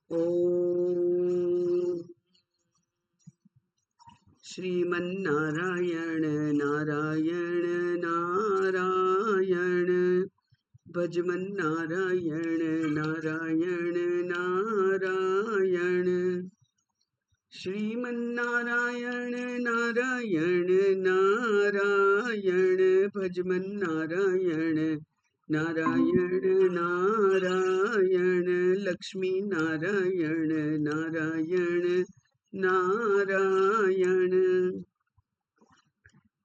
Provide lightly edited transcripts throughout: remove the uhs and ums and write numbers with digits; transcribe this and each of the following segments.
ॐ श्रीमन्नारायण नारायण नारायण भजमन्नारायण नारायण नारायण श्रीमन्नारायण नारायण नारायण भजमन्नारायण नारायण नारायण लक्ष्मी नारायण नारायण नारायण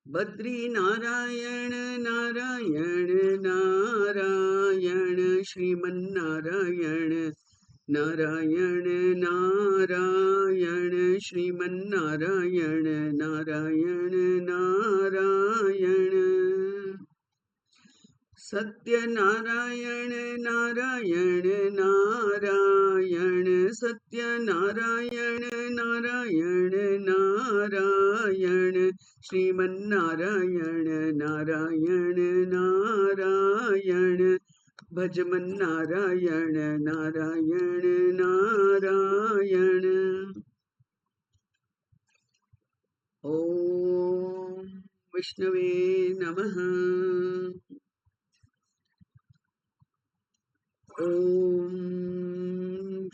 बद्री नारायण नारायण नारायण श्रीमन्नारायण नारायण नारायण श्रीमन्नारायण नारायण नारायण सत्यनारायण नारायण नारायण सत्यनारायण नारायण नारायण श्रीमन्नारायण नारायण नारायण भजमन्नारायण नारायण नारायण ॐ विष्णवे नमः। ॐ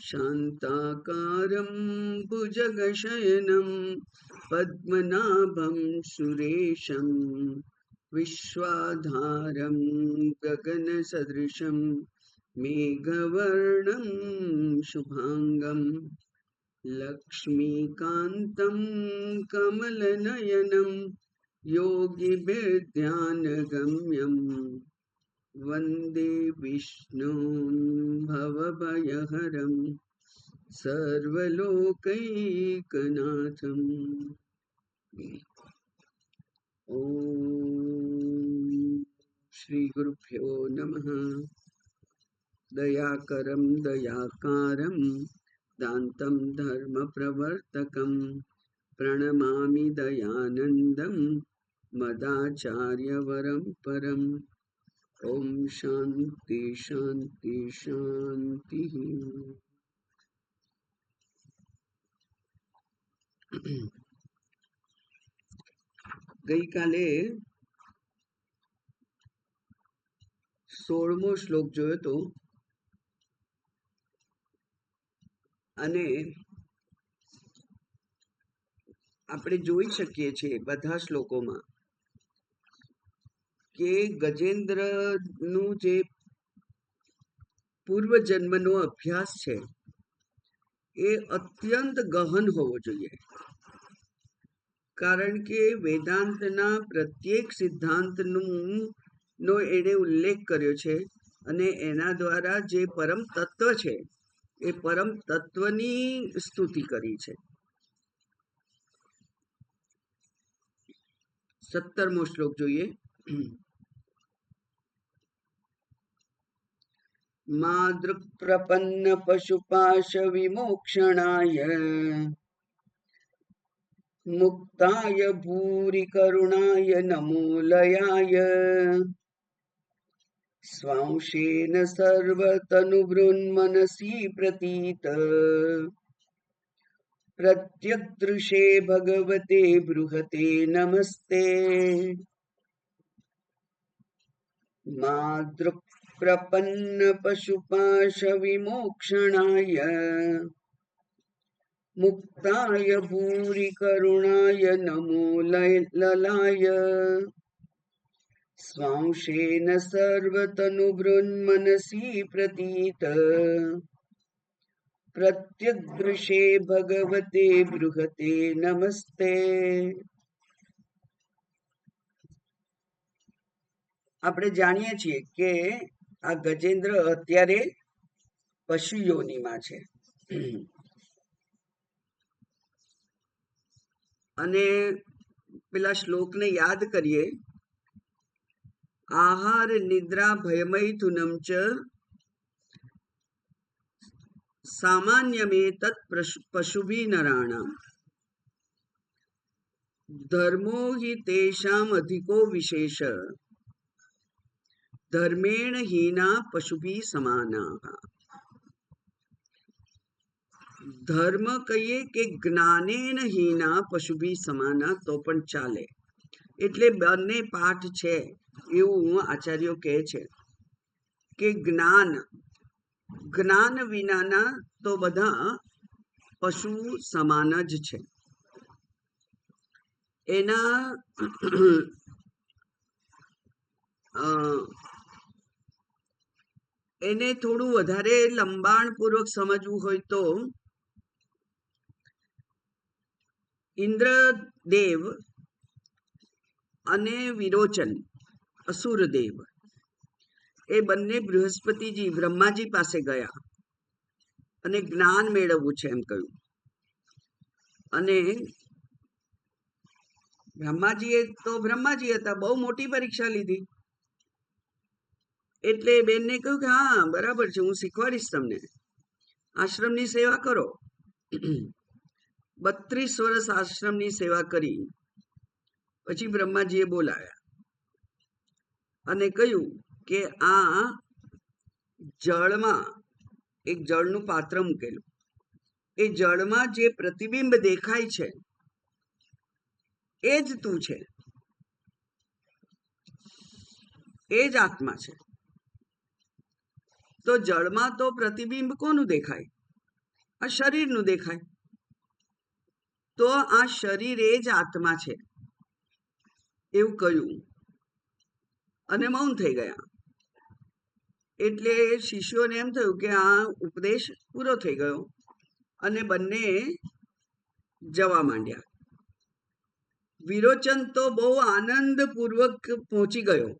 शान्ताकारं भुजगशयनं पद्मनाभं सुरेशं विश्वाधारं गगनसदृशं मेघवर्णं शुभांगं लक्ष्मीकान्तं कमलनयनं योगिभिर्ध्यानगम्यं वन्दे विष्णुं भवभयहरं सर्वलोकैकनाथम्। ॐ श्रीगुरुभ्यो नमः। दयाकरं दयाकारं दान्तं धर्मप्रवर्तकं प्रणमामि दयानन्दं मदाचार्यवरं परम्। ओम शांति शांति शांति। गई काले 16મો શ્લોક જોયો તો અને આપણે જોઈ શકીએ છીએ બધા શ્લોકોમાં કે ગજેન્દ્રનું જે પૂર્વજન્મનો અભ્યાસ છે એ અત્યંત ગહન હોવો જોઈએ, કારણ કે વેદાંતના પ્રત્યેક સિદ્ધાંતનો એણે ઉલ્લેખ કર્યો છે અને એના દ્વારા જે પરમ તત્વ છે એ પરમ તત્વની સ્તુતિ કરી છે। 17મો શ્લોક જોઈએ। मादृक्प्रपन्न पशुपाश विमोक्षणाय मुक्ताय भूरि करुणाय नमो लयाय स्वांशेन सर्वतनुभृन्मनसि प्रतीत प्रत्यग्दृशे भगवते बृहते नमस्ते। मादृक्प्रपन्न पशुपाश विमोक्षणाय मुक्ताय भूरि करुणाय नमो ललाय स्वांशेन सर्वतनुभृन्मनसि प्रतीत प्रत्यग्दृशे भगवते बृहते नमस्ते। આપણે જાણીએ છીએ કે આ ગજેન્દ્ર અત્યારે પશુ યોનિમાં છે અને પેલા શ્લોકને યાદ કરીએ। આહાર નિદ્રા ભયમૈથુનમ ચ સામાન્યમેતત પશુભિ નરાણામ ધર્મો હિ તેષામ અધિકો વિશેષ ધર્મેણ હીના પશુભિ સમાનાઃ। ધર્મ કહીએ કે જ્ઞાનેન હીના પશુભી સમાના તો પણ ચાલે. એટલે બંને પાઠ છે એવું આચાર્યો કહે છે કે જ્ઞાન વિનાના તો બધા પશુ સમાન જ છે. એના એને થોડું વધારે લંબાણપૂર્વક સમજવું હોય તો ઇન્દ્રદેવ અને વિરોચન અસુરદેવ એ બંને બૃહસ્પતિજી બ્રહ્માજી પાસે ગયા અને જ્ઞાન મેળવવું છે એમ કહ્યું. અને બ્રહ્માજી હતા, બહુ મોટી પરીક્ષા લીધી. એટલે બેનને કહ્યું કે હા બરાબર છે, હું શીખવાડીશ તમને, આશ્રમની સેવા કરો. 32 વર્ષ આશ્રમની સેવા કરી પછી બ્રહ્માજીએ બોલાવ્યા અને કહ્યું કે આ જળમાં એક જળનું પાત્ર મૂકેલું, એ જળમાં જે પ્રતિબિંબ દેખાય છે એ જ તું છે, એ જ આત્મા છે. તો જળમાં તો પ્રતિબિંબ કોનું દેખાય? આ શરીરનું દેખાય. તો આ શરીર એ જ આત્મા છે એવું કહ્યું અને મૌન થઈ ગયા. એટલે શિષ્યોને એમ થયું કે આ ઉપદેશ પૂરો થઈ ગયો અને બંને જવા માંડ્યા. વિરોચન તો બહુ આનંદપૂર્વક પહોંચી ગયો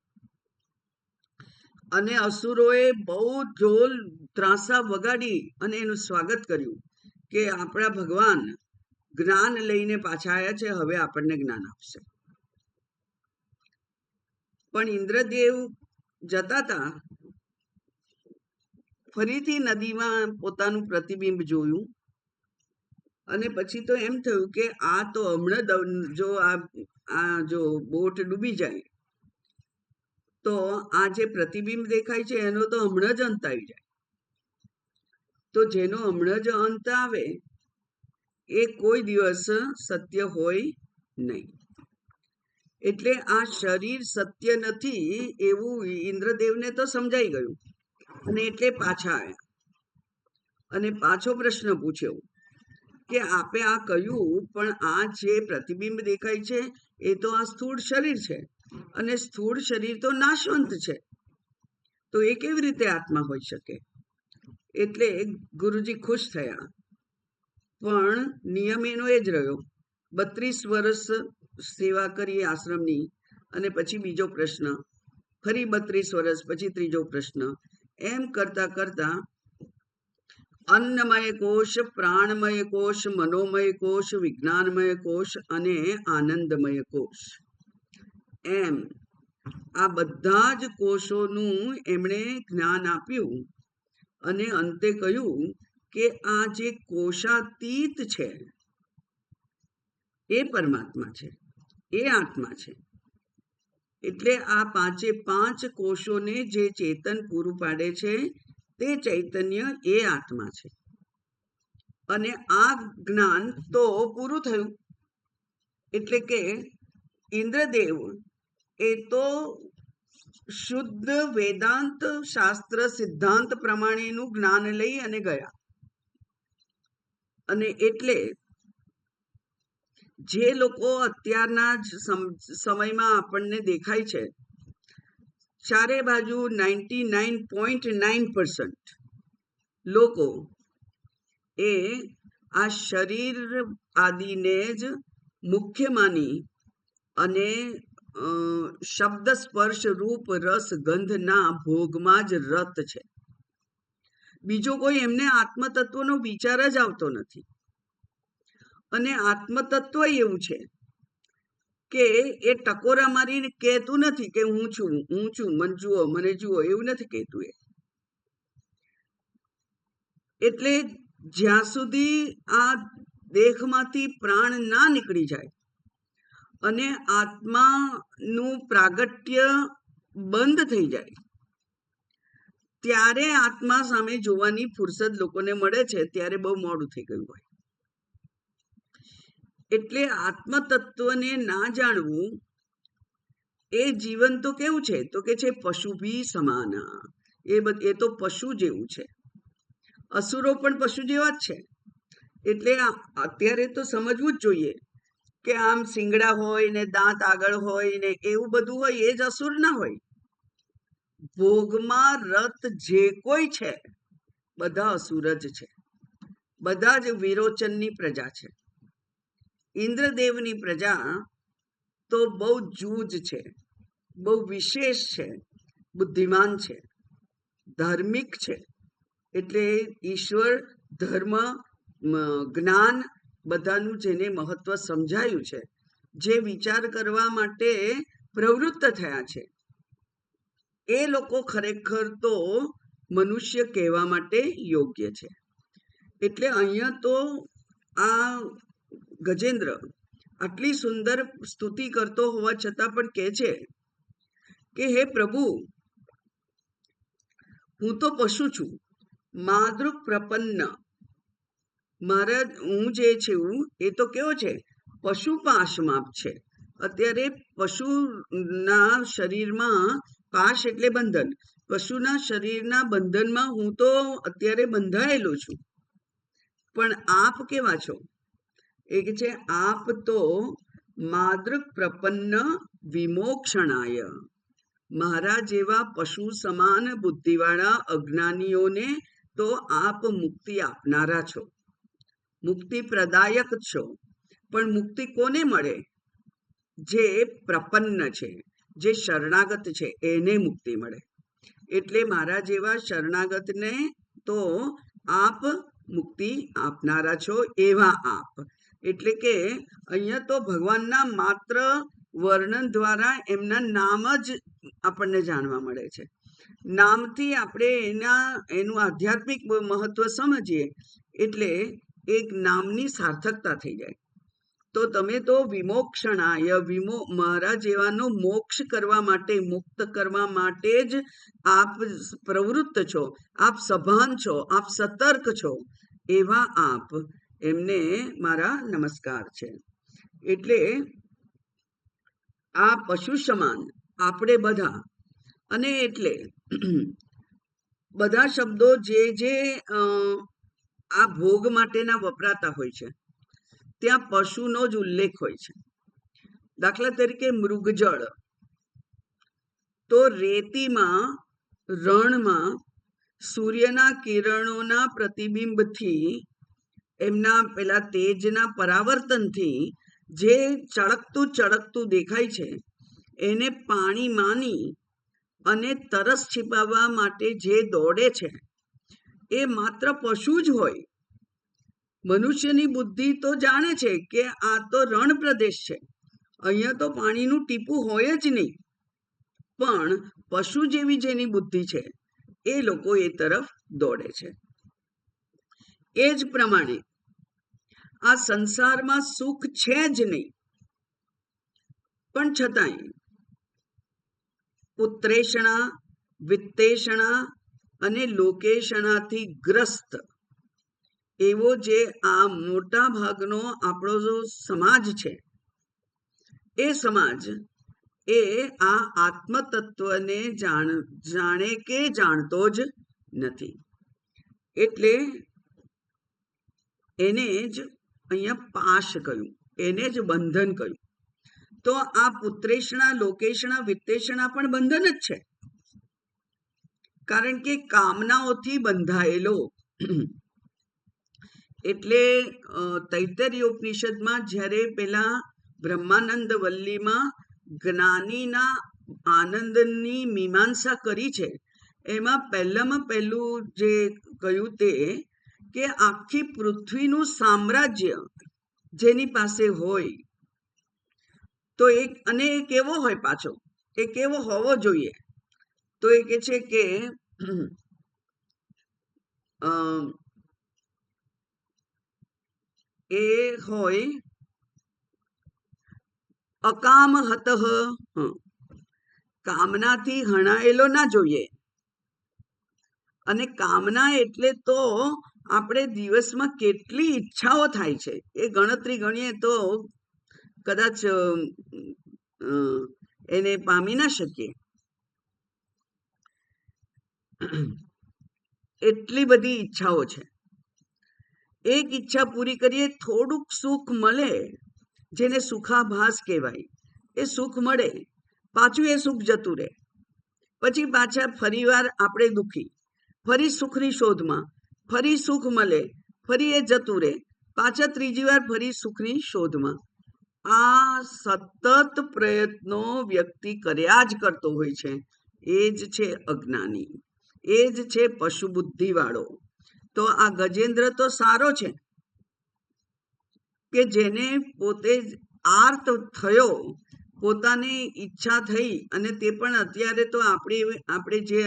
અને અસુરોએ બહુ ઢોલ ત્રાંસા વગાડી અને એનું સ્વાગત કર્યું કે આપણા ભગવાન જ્ઞાન લઈને પાછા આવ્યા છે, હવે આપણને જ્ઞાન આપશે. પણ ઇન્દ્રદેવ જતા હતા, ફરીથી નદીમાં પોતાનું પ્રતિબિંબ જોયું અને પછી તો એમ થયું કે આ તો હમણાં જો બોટ ડૂબી જાય તો આ જે પ્રતિબિંબ દેખાય છે એનો તો હમણાં જ અંત આવી જાય. તો જેનો હમણાં જ અંત આવે એ કોઈ દિવસ સત્ય હોય નહીં. એટલે આ શરીર સત્ય નથી એવું ઇન્દ્રદેવને તો સમજાઈ ગયું અને એટલે પાછા આવ્યા અને પાછો પ્રશ્ન પૂછ્યો કે આપે આ કહ્યું પણ આ જે પ્રતિબિંબ દેખાય છે એ તો આ સ્થૂળ શરીર છે અને સ્થૂળ શરીર તો નાશવંત છે, તો એ કેવી રીતે આત્મા હોઈ શકે? એટલે ગુરુજી ખુશ થયા. પણ નિયમ એનો એ જ રહ્યો. 32 વર્ષ સેવા કરી આશ્રમની અને પછી બીજો પ્રશ્ન, ફરી 32 વર્ષ પછી ત્રીજો પ્રશ્ન, એમ કરતા કરતા અન્નમય કોષ, પ્રાણમય કોષ, મનોમય કોષ, વિજ્ઞાનમય કોષ અને આનંદમય કોષ, એમ આ બધા જ કોષોનું એમણે જ્ઞાન આપ્યું અને અંતે કહ્યું કે આ જે કોષાતીત છે એ પરમાત્મા છે, એ આત્મા છે. એટલે આ પાંચે પાંચ કોષોને જે ચેતન પૂરું પાડે છે તે ચૈતન્ય એ આત્મા છે. અને આ જ્ઞાન તો પૂરું થયું. એટલે કે ઇન્દ્રદેવ એ તો શુદ્ધ વેદાંત શાસ્ત્ર સિદ્ધાંત પ્રમાણેનું જ્ઞાન લઈ અને ગયા. અને એટલે જે લોકો અત્યારના જ સમયમાં આપણને દેખાય છે, ચારે બાજુ 99.9% લોકો એ આ શરીર આદિને જ મુખ્ય માની અને શબ્દ સ્પર્શ રૂપ રસ ગંધના ભોગમાં જ રત છે. બીજો કોઈ એમને આત્મતત્વનો વિચાર જ આવતો નથી. અને આત્મતત્વ એવું છે કે એ ટકોરા મારીને કહેતું નથી કે હું છું, મને જુઓ, એવું નથી કહેતું એ. એટલે જ્યાં સુધી આ દેહમાંથી પ્રાણ ના નીકળી જાય અને આત્માનું પ્રાગટ્ય બંધ થઈ જાય ત્યારે આત્મા સામે જોવાની ફુરસદ લોકોને મળે છે, ત્યારે બહુ મોડું થઈ ગયું હોય. એટલે આત્મતત્વને ના જાણવું એ જીવન તો કેવું છે, તો કે છે પશુભી સમાના. એ તો પશુ જેવું છે. અસુરો પણ પશુ જેવા જ છે. એટલે અત્યારે તો સમજવું જ જોઈએ કે આમ શિંગડા હોય ને દાંત આગળ હોય ને એવું બધું હોય એ જ અસુર ના હોય. ભોગમાં રત જે કોઈ છે બધા અસુર જ છે. બધા જ વિરોચનની પ્રજા છે. ઇન્દ્રદેવની પ્રજા તો બહુ જૂજ છે, બહુ વિશેષ છે, બુદ્ધિમાન છે, ધાર્મિક છે. એટલે ઈશ્વર, ધર્મ, જ્ઞાન બધાનું જેને મહત્વ સમજાયું છે, જે વિચાર કરવા માટે પ્રવૃત્ત થયા છે, એ લોકો ખરેખર તો મનુષ્ય કહેવા માટે યોગ્ય છે. એટલે અહીંયા તો આ ગજેન્દ્ર આટલી સુંદર સ્તુતિ કરતો હોવા છતાં પણ કહે છે કે હે પ્રભુ, હું તો પશુ છું, માદૃક પ્રપન્ન. મારા હું જે છું એ તો કેવો છે, પશુ પાશમાં છે. અત્યારે પશુના શરીરમાં પાશ એટલે બંધન. પશુના શરીરના બંધનમાં હું તો અત્યારે બંધાયેલો છું. પણ આપ કેવા છો? એ કે છે આપ તો માદૃક પ્રપન્ન વિમોક્ષણાય. મારા જેવા પશુ સમાન બુદ્ધિવાળા અજ્ઞાનીઓને તો આપ મુક્તિ આપનારા છો, મુક્તિ પ્રદાયક છો. પણ મુક્તિ કોને મળે? જે પ્રપન્ન છે, જે શરણાગત છે, એને મુક્તિ મળે. એટલે મારા જેવા શરણાગતને તો આપ મુક્તિ આપનારા છો, એવા આપ. એટલે કે અહીંયા તો ભગવાનના માત્ર વર્ણન દ્વારા એમના નામ જ આપણને જાણવા મળે છે. નામથી આપણે એનું આધ્યાત્મિક મહત્વ સમજીએ એટલે એક નામની સાર્થકતા થઈ જાય. તો તમે તો વિમોક્ષણાય, મારા જેવાનો મોક્ષ કરવા માટે, મુક્ત કરવા માટે જ આપ પ્રવૃત્ત છો, આપ સભાન છો, આપ સતર્ક છો, એવા આપ, એમને મારા નમસ્કાર છે. એટલે આ પશુ સમાન આપણે બધા, અને એટલે બધા શબ્દો જે આ ભોગ માટેના વપરાતા હોય છે ત્યાં પશુનો જ ઉલ્લેખ હોય છે. દાખલા તરીકે મૃગજળ, તો રેતીમાં, રણમાં સૂર્યના કિરણોના પ્રતિબિંબથી, એમના પેલા તેજના પરાવર્તનથી જે ચળકતું દેખાય છે, એને પાણી માની અને તરસ છીપાવવા માટે જે દોડે છે એ માત્ર પશુ જ હોય. મનુષ્યની બુદ્ધિ તો જાણે છે કે આ તો રણ પ્રદેશ છે, અહીંયા તો પાણીનું ટીપું હોય જ નહીં. પણ પશુ જેવી જેની બુદ્ધિ છે એ લોકો એ તરફ દોડે છે. એ જ પ્રમાણે આ સંસારમાં સુખ છે જ નહીં, પણ છતાંય પુત્રેષણા, વિત્તેષણા અને લોકેષણાથી ગ્રસ્ત એવો જે આ મોટા ભાગનો આપણો જો સમાજ છે, એ સમાજ એ આ આત્મતત્વને જાણે કે જાણતો જ નથી. એટલે એને જ અહીંયા પાશ કહ્યું, એને જ બંધન કહ્યું. તો આ પુત્રેષણા, લોકેષણા, વિત્તેષણા પણ બંધન જ છે, કારણ કે કામનાઓથી બંધાયેલો. એટલે તૈત્તરીય ઉપનિષદમાં જ્યારે પેલા બ્રહ્માનંદ વલ્લીમાં જ્ઞાનીના આનંદની મીમાંસા કરી છે, એમાં પહેલામાં પહેલું જે કહ્યું તે કે આખી પૃથ્વીનું સામ્રાજ્ય જેની પાસે હોય, તો અને એ કેવો હોય પાછો, એ કેવો હોવો જોઈએ? તો એ કે છે કે એ હોય અકામ હતઃ, કામનાથી હણાયેલો ના જોઈએ, અને કામના એટલે તો આપણે દિવસમાં કેટલી ઈચ્છાઓ થાય છે એ ગણતરી ગણીએ તો કદાચ એને પામી ના શકીએ. એટલી બધી ઈચ્છાઓ છે. એક ઈચ્છા પૂરી કરીએ, થોડુંક સુખ મળે, જેને સુખાભાસ કહેવાય, એ સુખ મળે, પાછું એ સુખ જતું રહે. પછી પાછા ફરીવાર આપણે દુઃખી, ફરી સુખની શોધમાં, ફરી સુખ મળે, ફરી એ જતું રહે, પાછા ત્રીજી વાર ફરી સુખની શોધમાં. આ સતત પ્રયત્નો વ્યક્તિ કર્યા જ કરતો હોય છે. એ જ છે અજ્ઞાની, એ જ છે પશુ બુદ્ધિ વાળો. તો આ ગજેન્દ્ર તો સારો છે કે જેને પોતે આર્ત થયો, પોતાની ઈચ્છા થઈ, અને તે પણ અત્યારે તો આપણે જે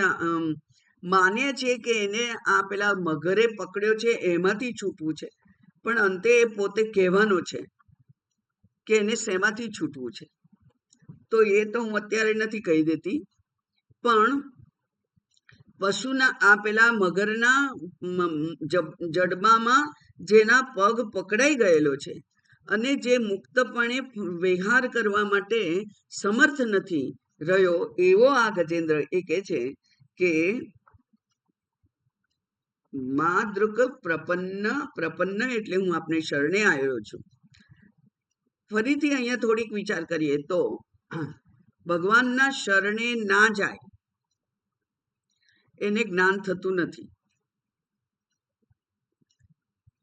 માનીએ છીએ કે એને આ પેલા મગરે પકડ્યો છે એમાંથી છૂટવું છે, પણ અંતે એ પોતે કહેવાનો છે કે એને શેમાંથી છૂટવું છે. તો એ તો હું અત્યારે નથી કહી દેતી, પણ પશુના આ પેલા મગરના જડબામાં જેના પગ પકડાઈ ગયેલો છે અને જે મુક્તપણે વિહાર કરવા માટે સમર્થ નથી રહ્યો, એવો આ ગજેન્દ્ર એ કહે છે કે માદૃક પ્રપન્ન એટલે હું આપને શરણે આવ્યો છું. ફરીથી અહીંયા થોડીક વિચાર કરીએ તો ભગવાનના શરણે ના જાય એને જ્ઞાન થતું નથી,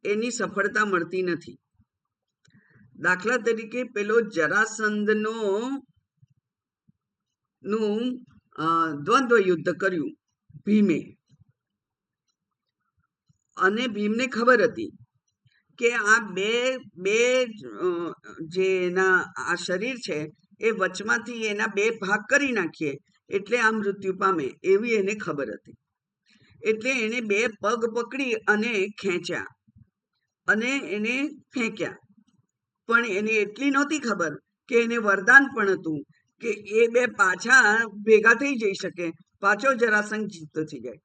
એની સફળતા મળતી નથી. દાખલા તરીકે પેલો જરાસંધનો નું દ્વંદ્વ યુદ્ધ કર્યું ભીમે, અને ભીમને ખબર હતી કે આ બે જે એના આ શરીર છે એ વચમાંથી એના બે ભાગ કરી નાખીએ એટલે આ મૃત્યુ પામે, એવી એને ખબર હતી. એટલે એને બે પગ પકડી અને ખેંચ્યા અને એને ફેંક્યા. પણ એને એટલી નહોતી ખબર કે એને વરદાન પણ હતું કે એ બે પાછા ભેગા થઈ જઈ શકે, પાછો જરાસંઘ જીતતો થઈ જાય.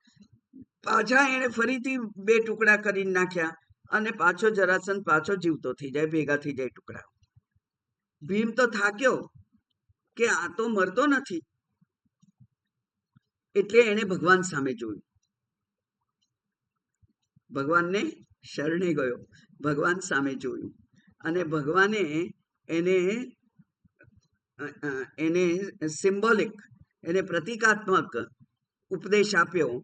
પાછા એને ફરીથી બે ટુકડા કરી નાખ્યા અને પાછો જરાસંઘ પાછો જીવતો થઈ જાય, ભેગા થઈ જાય ટુકડા. ભીમ તો થાક્યો કે આ તો મરતો નથી, એટલે એને ભગવાન સામે જોયું, ભગવાનને શરણે ગયો, ભગવાન સામે જોયું, અને ભગવાને એને સિમ્બોલિક, એને પ્રતિકાત્મક ઉપદેશ આપ્યો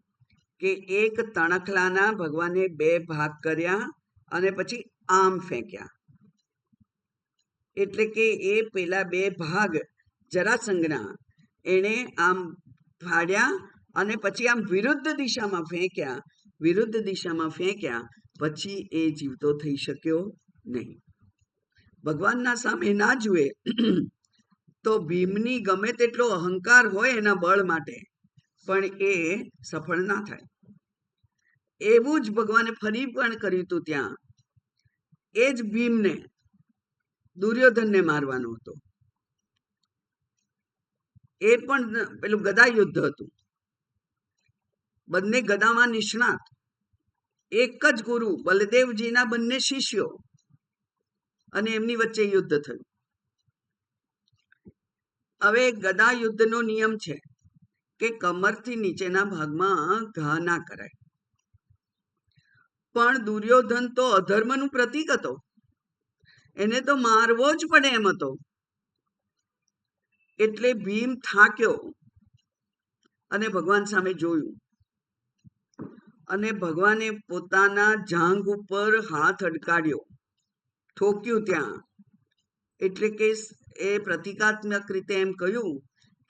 કે એક તણખલાના ભગવાને બે ભાગ કર્યા અને પછી આમ ફેંક્યા. એટલે કે એ પેલા બે ભાગ જરાસંઘના એને આમ ફાડ્યા અને પછી આમ વિરુદ્ધ દિશામાં ફેંક્યા, પછી એ જીવતો થઈ શક્યો નહીં. ભગવાનના સામે ના જુએ તો ભીમની ગમે તેટલો અહંકાર હોય એના બળ માટે, પણ એ સફળ ના થાય. એવું જ ભગવાને ફરી પણ કર્યું હતું. ત્યાં એ જ ભીમને દુર્યોધનને મારવાનો હતો. એ પણ પેલું ગદા યુદ્ધ હતું, બંને ગદામાં નિષ્ણાત, એક જ ગુરુ બલદેવજીના બંને શિષ્યો, અને એમની વચ્ચે યુદ્ધ થયું. હવે ગદા યુદ્ધનો નિયમ છે કે કમરથી નીચેના ભાગમાં ઘા ના કરાય, પણ દુર્યોધન તો અધર્મનું પ્રતીક હતો, એને તો મારવો જ પડે એમ હતો. એટલે ભીમ થાક્યો અને ભગવાન સામે જોયું, અને ભગવાને પોતાના જાંઘ ઉપર હાથ અડકાડ્યો, ઠોક્યું ત્યાં. એટલે કે એ પ્રતિકાત્મક રીતે એમ કહ્યું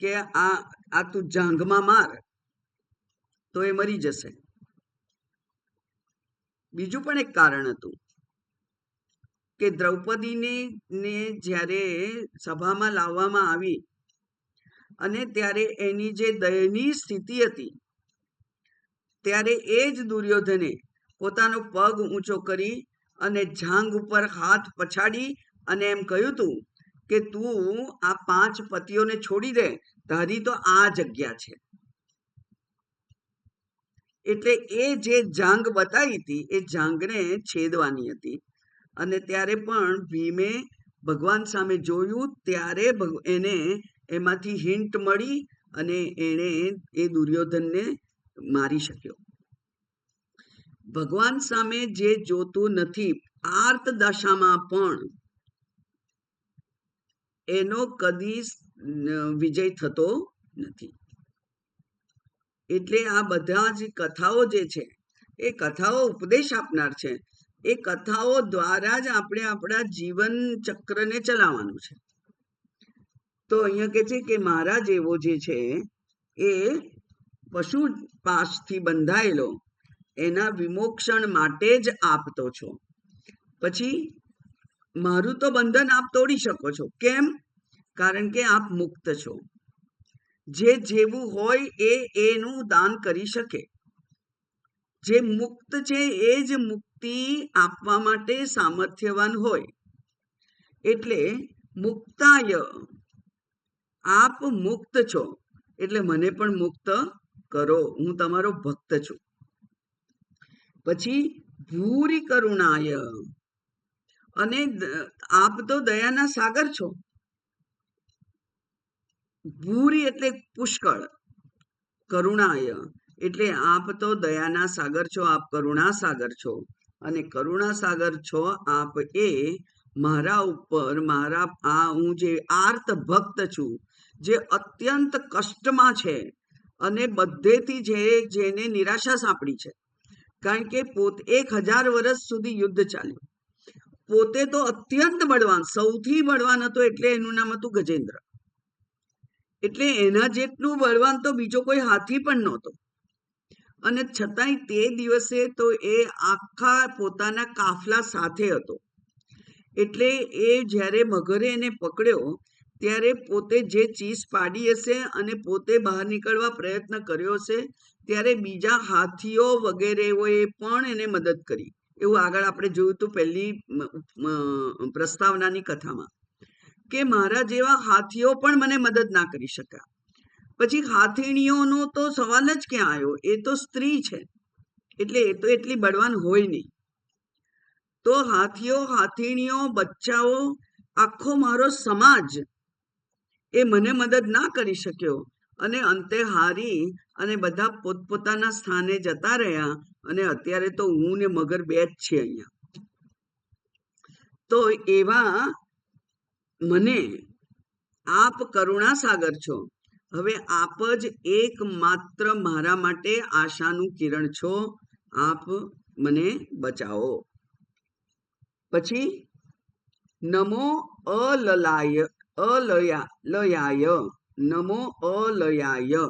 કે આ તું જાંઘમાં માર તો એ મરી જશે. બીજું પણ એક કારણ હતું કે દ્રૌપદીને જ્યારે સભામાં લાવવામાં આવી અને ત્યારે એની જે દયનીય સ્થિતિ હતી, ત્યારે એ જ દુર્યોધને પોતાનો પગ ઊંચો કરી અને જાંઘ ઉપર હાથ પછાડી અને એમ કહ્યું હતું કે તું આ 5 પતિઓને છોડી દે, તારી તો આ જગ્યા છે. એટલે એ જે જાંગ બતાવી હતી એ જાંગને છેદવાની હતી. અને ત્યારે પણ ભીમે ભગવાન સામે જોયું, ત્યારે એને એમાંથી હિન્ટ મળી અને એણે એ દુર્યોધનને મારી શક્યો. ભગવાન સામે જે જોતું નથી, આર્ત દશામાં પણ એનો કદી વિજય થતો નથી. એટલે આ બધા જ કથાઓ જે છે એ કથાઓ ઉપદેશ આપનાર છે. એ કથાઓ દ્વારા જ આપણે આપણા જીવન ચક્રને ચલાવવાનું છે. તો અહીંયા કે છે કે મારા જેવો જે છે એ પશુ પાશથી બંધાયેલો એના વિમોક્ષણ માટે જ આપતો છો. પછી મારું તો બંધન આપ તોડી શકો છો. કેમ? કારણ કે આપ મુક્ત છો. જે જેવું હોય એનું દાન કરી શકે. જે મુક્ત છે એ જ મુક્તિ આપવા માટે સામર્થ્યવાન હોય. એટલે મુક્તાય, આપ મુક્ત છો એટલે મને પણ મુક્ત કરો, હું તમારો ભક્ત છું. પછી ભૂરી કરુણાય, અને આપ તો દયાના સાગર છો. ભૂરી એટલે પુષ્કળ, કરુણાય એટલે આપ તો દયાના સાગર છો, આપ કરુણા સાગર છો. અને કરુણા સાગર છો આપ એ મારા ઉપર, મારા આ હું જે આર્ત ભક્ત છું, જે અત્યંત કષ્ટમાં છે અને બધેથી જેને નિરાશા સાંપડી છે. કારણ કે 1000 વર્ષ સુધી યુદ્ધ ચાલ્યું. પોતે તો અત્યંત બળવાન, સૌથી બળવાન હતો, એટલે એનું નામ હતું ગજેન્દ્ર. એટલે એના જેટલું બળવાન તો બીજો કોઈ હાથી પણ નહોતો. અને છતાંય તે દિવસે તો એ આખા પોતાના કાફલા સાથે હતો. એટલે એ જ્યારે મગરે એને પકડ્યો ત્યારે પોતે જે ચીસ પાડી હશે અને પોતે બહાર નીકળવા પ્રયત્ન કર્યો હશે, ત્યારે બીજા હાથીઓ વગેરેઓએ પણ એને મદદ કરી. એવું આગળ આપણે જોયું હતું પહેલી પ્રસ્તાવનાની કથામાં, કે મારા જેવા હાથીઓ પણ મને મદદ ના કરી શક્યા. પછી હાથીણીઓનો તો સવાલ જ ક્યાં આવ્યો? એ તો સ્ત્રી છે, એટલે એ તો એટલી બળવાન હોય નહીં. તો હાથીઓ, હાથીણીઓ, બચ્ચાઓ, આખો મારો સમાજ એ મને મદદ ના કરી શક્યો. અને અંતે હારી અને બધા પોતપોતાના સ્થાને જતા રહ્યા. અને અત્યારે તો હું ને મગર બે જ છે અહીંયા. તો એવા મને આપ કરુણા સાગર છો. હવે આપ જ એકમાત્ર મારા માટે આશાનું કિરણ છો. આપ મને બચાવો. પછી નમો અલયાય, નમો અલયાય.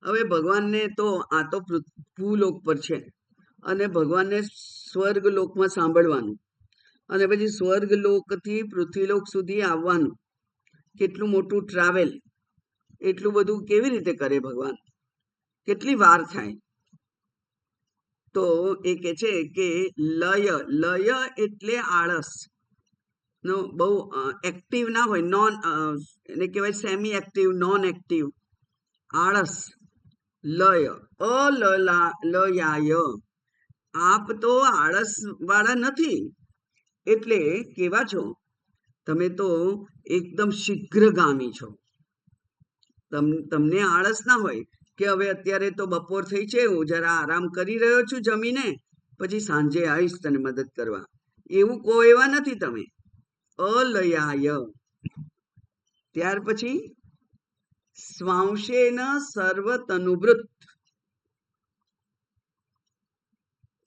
હવે ભગવાનને તો આ તો ભૂલોક પર છે, અને ભગવાનને સ્વર્ગલોકમાં સાંભળવાનું, અને પછી સ્વર્ગલોકથી પૃથ્વીલોક સુધી આવવાનું. કેટલું મોટું ટ્રાવેલ, એટલું બધું કેવી રીતે કરે ભગવાન? કેટલી વાર થાય? તો એ કે છે કે લય, લય એટલે આળસ. નો બહુ એક્ટિવ ના હોય, નોન, એને કહેવાય સેમી એક્ટિવ, નોન એક્ટિવ, આળસ. લય, અલયાય, આપ તો આળસ વાળા નથી. એટલે કેવા છો? તમે તો એકદમ શીઘ્રગામી છો. તમને આળસ ના હોય કે હવે અત્યારે તો બપોર થઈ છે, હું જરા આરામ કરી રહ્યો છું જમીને, પછી સાંજે આવીશ તને મદદ કરવા. એવું કોઈ એવા નથી તમે. અલયાય. ત્યાર પછી સ્વાંશેન સર્વતનુવૃત્ત,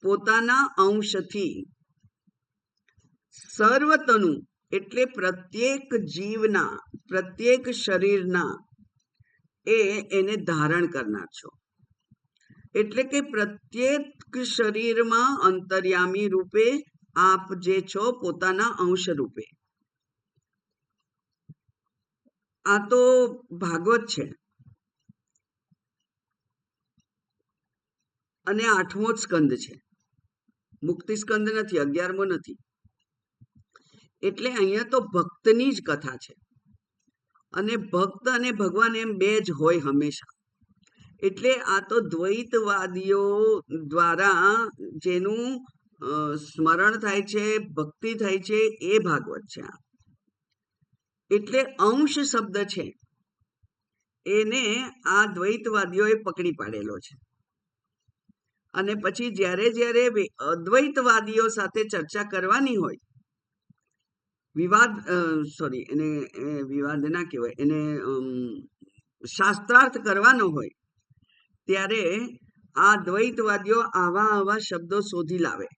પોતાના અંશથી. સર્વતનુ એટલે પ્રત્યેક જીવના, પ્રત્યેક શરીરના એને ધારણ કરનાર છો. એટલે કે પ્રત્યેક શરીરમાં અંતર્યામી રૂપે આપ જે છો, પોતાના અંશ રૂપે. આ તો ભાગવત છે, અને 8મો સ્કંદ છે. મુક્તિ સ્કંદ નથી, 11મો નથી. એટલે અહીંયા તો ભક્તની જ કથા છે. અને ભક્ત અને ભગવાન એમ બે જ હોય હંમેશા. એટલે આ તો દ્વૈતવાદીઓ દ્વારા જેનું સ્મરણ થાય છે, ભક્તિ થાય છે, એ ભાગવત છે. એટલે અંશ શબ્દ છે એને આ દ્વૈતવાદીઓએ પકડી પાડેલો છે. અને પછી જ્યારે જ્યારે અદ્વૈતવાદીઓ સાથે ચર્ચા કરવાની હોય, એને વિવાદ ના કહેવાય, એને શાસ્ત્રાર્થ કરવાનો હોય, ત્યારે આ દ્વૈતવાદીઓ આવા શબ્દો શોધી લાવે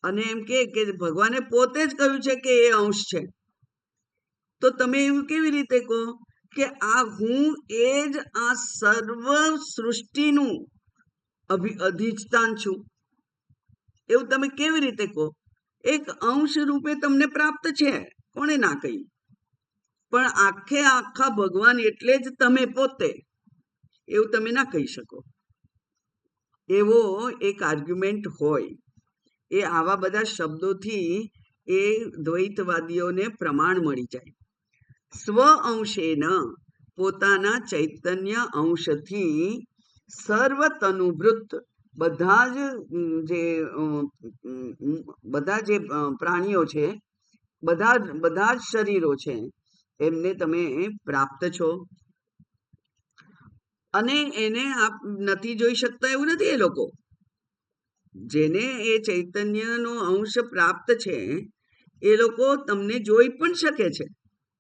અને એમ કે ભગવાને પોતે જ કહ્યું છે કે એ અંશ છે. તો તમે એવું કેવી રીતે કહો કે આ હું એ જ આ સર્વ સૃષ્ટિનું અધિષ્ઠાન છું? એવું તમે કેવી રીતે કહો? એક અંશ રૂપે તમને પ્રાપ્ત છે, કોણે ના કહ્યું? પણ આખા ભગવાન એટલે જ તમે પોતે, એવું તમે ના કહી શકો. એવો એક આર્ગ્યુમેન્ટ હોય. એ આવા બધા શબ્દોથી એ દ્વૈતવાદીઓને પ્રમાણ મળી જાય. સ્વ અંશેન, પોતાના ચૈતન્ય અંશથી સર્વ તનુભૃત, બધા જે પ્રાણીઓ છે, બધા જ શરીરો છે, એમને તમે પ્રાપ્ત છો. અને એને આપ નથી જોઈ શકતા એવું નથી. એ લોકો જેને એ ચૈતન્યનો અંશ પ્રાપ્ત છે એ લોકો તમને જોઈ પણ શકે છે.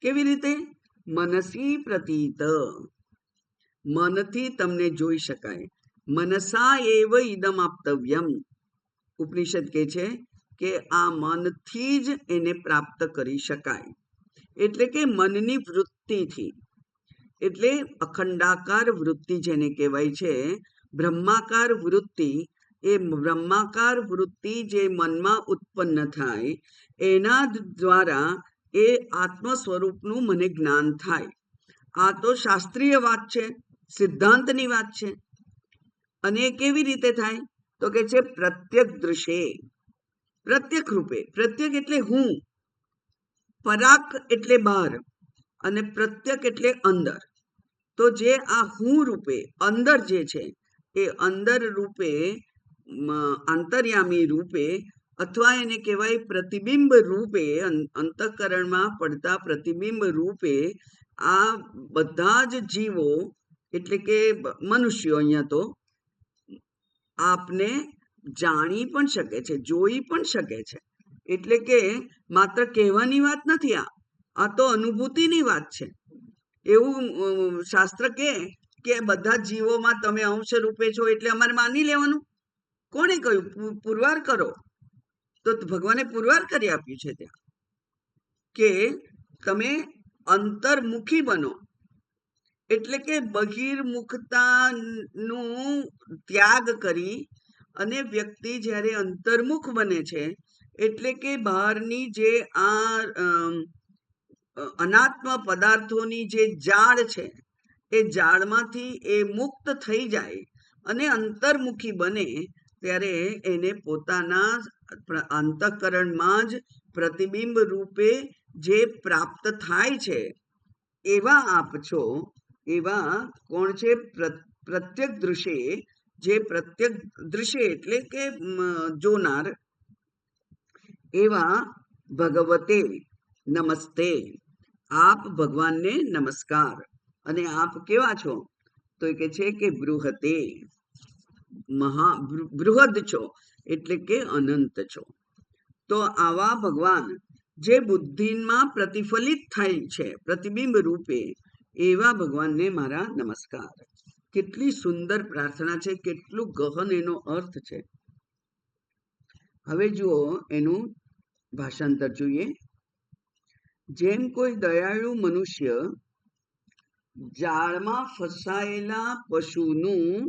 કેવી રીતે? મનસી પ્રતીત, મનથી તમને જોઈ શકાય. મનસા એવ ઇદમ આપતવ્યમ, ઉપનિષદ કહે છે કે આ મનથી જ એને પ્રાપ્ત કરી શકાય. એટલે કે મનની વૃત્તિથી. એટલે અખંડાકાર વૃત્તિ જેને કહેવાય છે, બ્રહ્માકાર વૃત્તિ. એ બ્રહ્માકાર વૃત્તિ જે મનમાં ઉત્પન્ન થાય એના દ્વારા એ આત્મ સ્વરૂપનું મને જ્ઞાન થાય. આ તો શાસ્ત્રીય વાત છે, સિદ્ધાંતની વાત છે. અને કેવી રીતે થાય? તો કે છે પ્રત્યક દૃશ્ય, પ્રત્યક રૂપે. પ્રત્યક એટલે હું, પરાક એટલે બહાર, અને પ્રત્યક એટલે અંદર. તો જે આ હું રૂપે અંદર જે છે એ અંદર રૂપે, આંતર્યામી રૂપે, અથવા એને કહેવાય પ્રતિબિંબ રૂપે, અંતઃકરણમાં પડતા પ્રતિબિંબ રૂપે આ બધા જ જીવો, એટલે કે મનુષ્યો અહીંયા તો આપને જાણી પણ શકે છે, જોઈ પણ શકે છે. એટલે કે માત્ર કહેવાની વાત નથી, આ તો અનુભૂતિની વાત છે. એવું શાસ્ત્ર કે બધા જીવોમાં તમે અંશ રૂપે છો એટલે અમારે માની લેવાનું? કોણે કહ્યું? પુરવાર કરો. તો ભગવાને પુરવાર કરી આપ્યું છે ત્યાં કે તમે અંતર્મુખી બનો. એટલે કે બહિર્મુખતાનું ત્યાગ કરી અને વ્યક્તિ જ્યારે અંતર્મુખ બને છે, એટલે કે બહારની જે આ અનાત્મ પદાર્થોની જે જાળ છે એ જાળમાંથી એ મુક્ત થઈ જાય અને અંતર્મુખી બને, ત્યારે એને પોતાના અંતઃકરણમાં જ પ્રતિબિંબ રૂપે જે પ્રાપ્ત થાય છે. એવા આપ છો. એવા કોણ છે? પ્રત્યક દૃશ્ય. જે પ્રત્યક દૃશ્ય એટલે કે જોનાર. એવા ભગવતે નમસ્તે, આપ ભગવાનને નમસ્કાર. અને આપ કેવા છો? તો એ કે છે કે બૃહતે, બૃહદ છો, એટલે કે અનંત છો. તો આવા ભગવાન જે બુદ્ધિમાં પ્રતિફલિત થાય છે પ્રતિબિંબ રૂપે, એવા ભગવાનને મારા નમસ્કાર. કેટલી સુંદર પ્રાર્થના છે, કેટલું ગહન એનો અર્થ છે. હવે જુઓ એનું ભાષાંતર જોઈએ. જેમ કોઈ દયાળુ મનુષ્ય જાળમાં ફસાયેલા પશુનું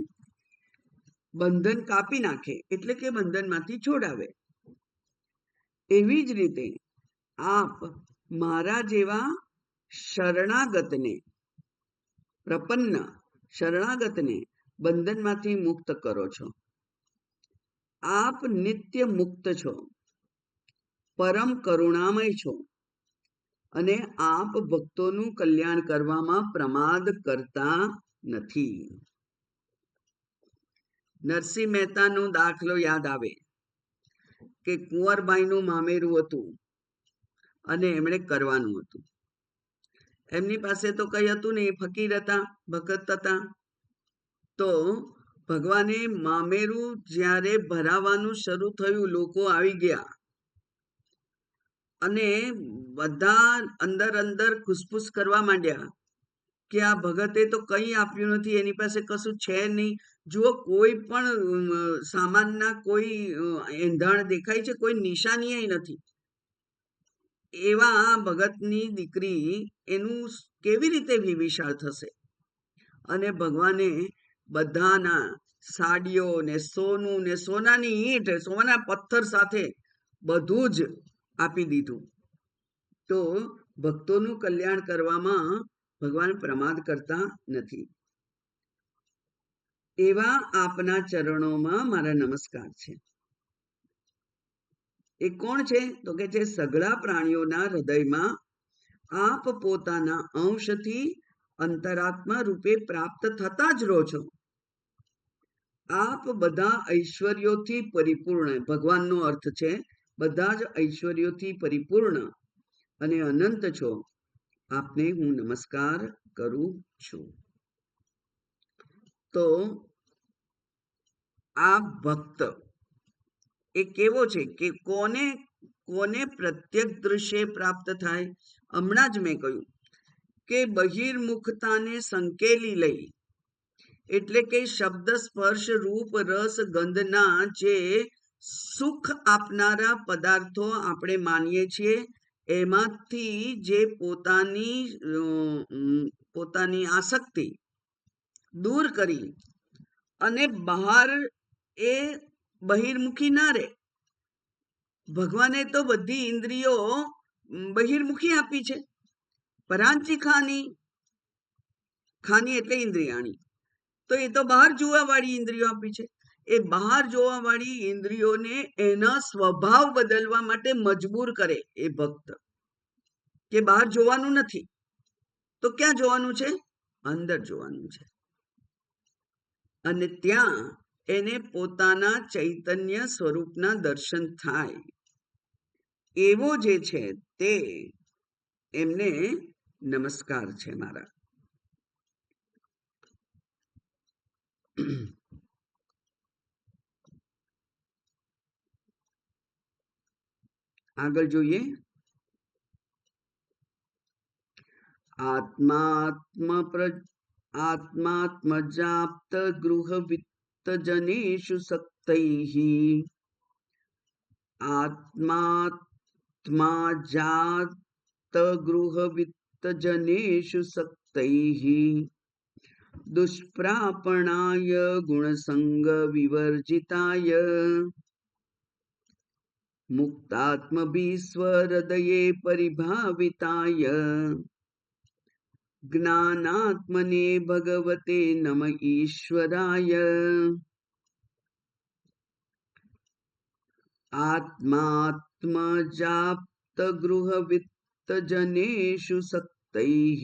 બંધન કાપી નાખે, એટલે કે બંધનમાંથી છોડાવે, એવી જ રીતે આપ મારા જેવા શરણાગતને, પ્રપન્ન શરણાગતને બંધનમાંથી મુક્ત કરો છો. આપ નિત્ય મુક્ત છો, પરમ કરુણામય છો, અને આપ ભક્તોનું કલ્યાણ કરવામાં પ્રમાદ કરતા નથી. નરસિંહ મહેતાનો દાખલો યાદ આવે કે કુંવરબાઈનું મામેરું હતું અને એમણે કરવાનું હતું. એમની પાસે તો કઈ હતું નહીં, ફકીર હતા, ભગત હતા. તો ભગવાને મામેરું જ્યારે ભરાવાનું શરૂ થયું, લોકો આવી ગયા અને બધા અંદર અંદર ખુસફુસ કરવા માંડ્યા કે આ ભગતે તો કંઈ આપ્યું નથી, એની પાસે કશું છે નહીં. જુઓ, કોઈ પણ સામાનના કોઈ એંધાણ દેખાય છે, કોઈ નિશાની નથી. એવા આ ભગતની દીકરી એનું કેવી રીતે વિવિશાળ થશે? અને ભગવાને બધાના સાડીઓ ને સોનું ને સોનાની ઈંટ, સોના પથ્થર સાથે બધું જ આપી દીધું. તો ભક્તોનું કલ્યાણ કરવામાં ભગવાન પ્રમાદ કરતા નથી. એવા આપના ચરણોમાં મારા નમસ્કાર છે. એ કોણ છે? તો કે છે સઘળા પ્રાણીઓના હૃદયમાં આપ પોતાના અંશથી અંતરાત્મા રૂપે પ્રાપ્ત થતા જ રહો છો. આપ બધા ઐશ્વર્યોથી પરિપૂર્ણ, ભગવાનનો અર્થ છે બધા જ ઐશ્વર્યોથી પરિપૂર્ણ અને અનંત છો. આપને હું નમસ્કાર કરું છું. તો આ ભક્ત એ કેવો છે કે કોને કોને પ્રત્યક્ષ દૃશ્ય પ્રાપ્ત થાય? હમણાં જ મેં કહ્યું કે બહિર્મુખતાને સંકેલી લઈ, એટલે કે શબ્દ, સ્પર્શ, રૂપ, રસ, ગંધના જે સુખ આપનારા પદાર્થો આપણે માનીએ છીએ, એમાંથી જે પોતાની આસક્તિ દૂર કરી અને બહાર એ બહિર્મુખી ના રહે. ભગવાને તો બધી ઇન્દ્રિયો બહિર્મુખી આપી છે. પરાંચી ખાની, ખાની એટલે ઇન્દ્રિયાણી, તો એ તો બહાર જોવા વાળી ઇન્દ્રિયો આપી છે. એ બહાર જોવા વાળી ઇન્દ્રિયોને એના સ્વભાવ બદલવા માટે મજબૂર કરે એ ભક્ત, કે બહાર જોવાનું નથી તો ક્યાં જોવાનું છે? અંદર જોવાનું છે. અને ત્યાં એને પોતાના ચૈતન્ય સ્વરૂપના દર્શન થાય. એવો જે છે તે એમને નમસ્કાર છે મારા. આગળ જોઈએ. આત્માત્મજાપ્ત ગૃહ વિત્ત જનેષુ સક્તૈઃ. આત્માત્મજાત ગૃહ વિત્ત જનેષુ સક્તૈઃ. દુષ્પ્રાપણાય ગુણસંગ વિવર્જિતાય. મુક્તાત્મભીસ્વહૃદયે પરિભાવિતાય. જ્ઞાનાત્મને ભગવતે નમ ઈશ્વરાય. આત્માત્મજાપ્ત ગૃહ વિત્ત જનેષુ સક્તૈઃ.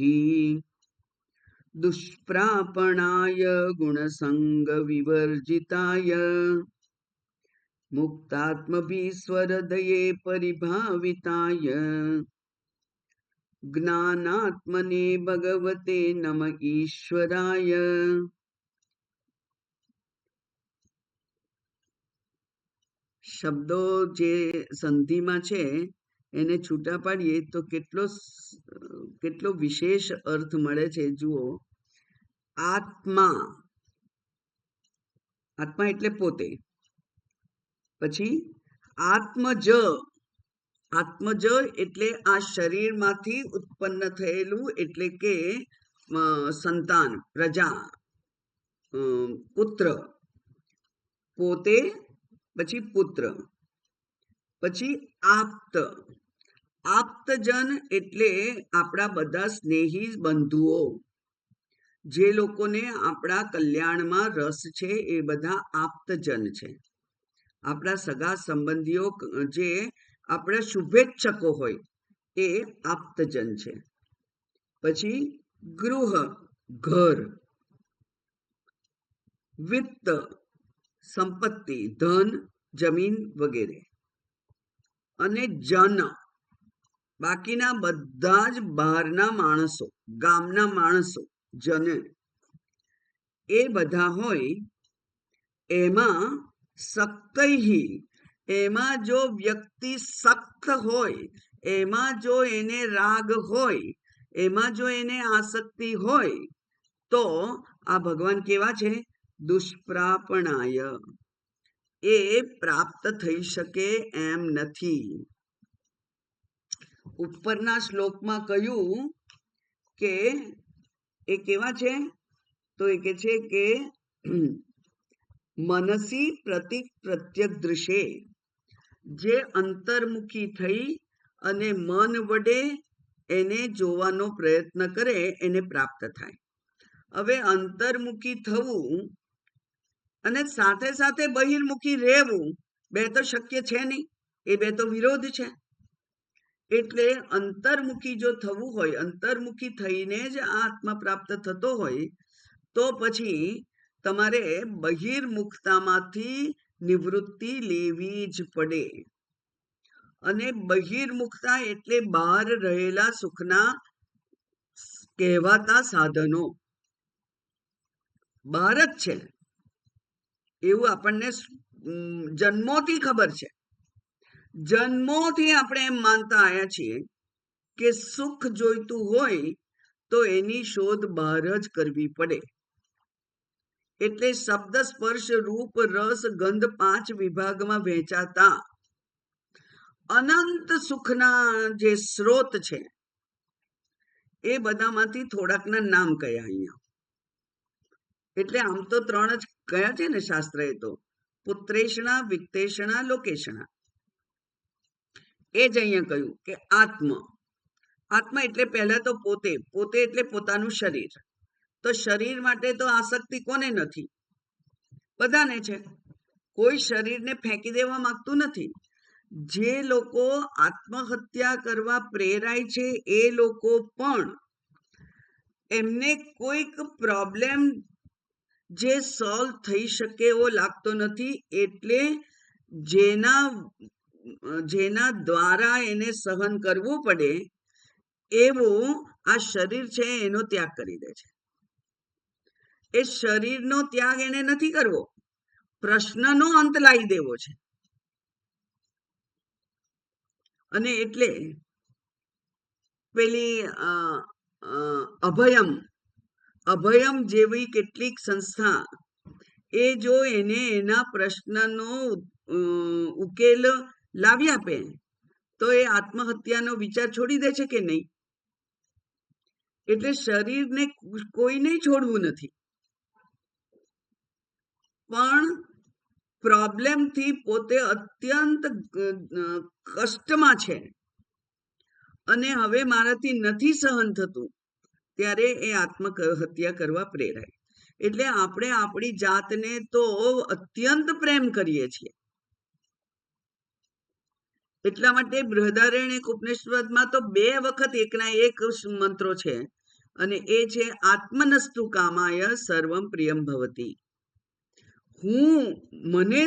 દુષ્પ્રાપણાય ગુણસંગ વિવર્જિતાય. મુક્તાત્મભીસ્વહૃદયે પરિભાવિતાય. જ્ઞાનાત્મને ભગવતે નમ ઈશ્વરાય. શબ્દો જે સંધિમાં છે એને છૂટા પાડીએ તો કેટલો વિશેષ અર્થ મળે છે. જુઓ, આત્મા, આત્મા એટલે પોતે. પછી આત્મજ, આત્મજ એટલે આ શરીરમાંથી ઉત્પન્ન થયેલું, એટલે કે સંતાન, પ્રજા, પુત્ર. પોતે, પછી પુત્ર, પછી આપ્ત. આપ્તજન એટલે આપણા બધા સ્નેહી બંધુઓ, જે લોકોને આપણા કલ્યાણમાં રસ છે એ બધા આપ્તજન છે. આપણા સગા સંબંધીઓ જે આપણા શુભેચ્છકો હોય એ આપ્તજન છે. પછી ગૃહ, ઘર. વિત્ત સંપત્તિ, ધન, જમીન વગેરે. અને જન, બાકીના બધા જ બહારના માણસો, ગામના માણસો, જન, એ બધા હોય. એમાં સક્તૈહી, એમાં જો વ્યક્તિ સખ્ત હોય, એમાં જો એને રાગ હોય, એમાં જો એને આસક્તિ હોય, તો આ ભગવાન કેવા છે? દુષ્પ્રાપણાય, એ પ્રાપ્ત થઈ શકે એમ નથી. ઉપરના શ્લોકમાં કહ્યું કે એ કેવા છે? તો એ કે છે કે મનસી પ્રતિક પ્રત્યક દૃશે, જે અંતર્મુખી થઈ અને મન વડે એને જોવાનો પ્રયત્ન કરે એને પ્રાપ્ત થાય. હવે અંતર્મુખી થવું અને સાથે સાથે બહિર્મુખી રહેવું, બે તો શક્ય છે નહીં, એ બે તો વિરોધ છે. એટલે અંતર્મુખી જો થવું હોય, અંતર્મુખી થઈને જ આત્મા પ્રાપ્ત થતો હોય, તો પછી તમારે બહિર્મુખતામાંથી નિવૃત્તિ લેવી જ પડે. અને બહિર્મુખતા એટલે બહાર રહેલા સુખના કહેવાતા સાધનો બહાર જ છે, એવું આપણને જન્મોથી ખબર છે. જન્મોથી આપણે એમ માનતા આવ્યા છીએ કે સુખ જોઈતું હોય તો એની શોધ બહાર જ કરવી પડે. એટલે શબ્દ, સ્પર્શ, રૂપ, રસ, ગંધ 5 વિભાગમાં વહેંચાતા અનંત સુખના જે સ્ત્રોત છે, એ બધામાંથી થોડાકના નામ કયા અહીંયા. એટલે આમ તો 3 જ કયા છે ને શાસ્ત્રએ તો, પુત્રેષણા, વિત્તેષણા, લોકેષણા. એ જ અહીંયા કહ્યું કે આત્મા એટલે પહેલા તો પોતે એટલે પોતાનું શરીર. તો શરીર માટે તો આસક્તિ કોને નથી? બધાને છે. કોઈ શરીરને ફેંકી દેવા માંગતું નથી. જે લોકો આત્મહત્યા કરવા પ્રેરાય છે એ લોકો પણ એમને કોઈક પ્રોબ્લેમ જે સોલ્વ થઈ શકે એવો લાગતો નથી. એટલે જેના દ્વારા એને સહન કરવું પડે એવું આ શરીર છે એનો ત્યાગ કરી દે છે. એ શરીરનો ત્યાગ એને નથી કરવો, પ્રશ્નનો અંત લાવી દેવો છે. અને એટલે પેલી અભયમ જેવી કેટલીક સંસ્થા, એ જો એને એના પ્રશ્નનો ઉકેલ લાવી આપે તો એ આત્મહત્યાનો વિચાર છોડી દે છે કે નહીં? એટલે શરીરને કોઈને છોડવું નથી, પણ પ્રોબ્લેમથી પોતે અત્યંત કષ્ટમાં છે અને હવે મારાથી નથી સહન થતું, ત્યારે એ આત્મહત્યા કરવા પ્રેરાય. એટલે આપણે આપણી જાતને તો અત્યંત પ્રેમ કરીએ છીએ. એટલા માટે બૃહદારણ્યક ઉપનિષદમાં તો 2 વખત એકના એક મંત્રો છે, અને એ છે આત્મનસ્તુ કામાય સર્વમ પ્રિયમ ભવતી. મને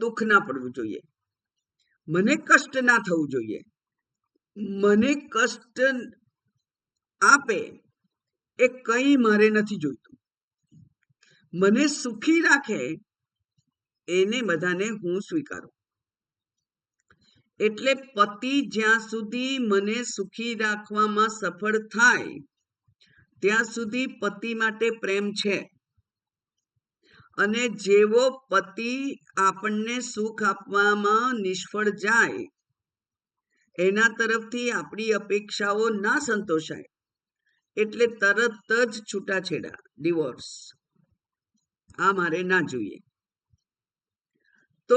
દુઃખ ના પડવું જોઈએ, મને કષ્ટ ના થવું જોઈએ. મને કષ્ટ આપે એ કંઈ મારે નથી જોઈતું. મને સુખી રાખે એને બધાને હું સ્વીકારું. એટલે પતિ જ્યાં સુધી મને સુખી રાખવામાં સફળ થાય ત્યાં સુધી પતિ માટે પ્રેમ છે. અને જેવો પતિ આપણને સુખ આપવામાં નિષ્ફળ જાય, એના તરફથી આપણી અપેક્ષાઓ ના સંતોષાય એટલે તરત જ છૂટાછેડા, ડિવોર્સ. આ મારે ના જોઈએ. તો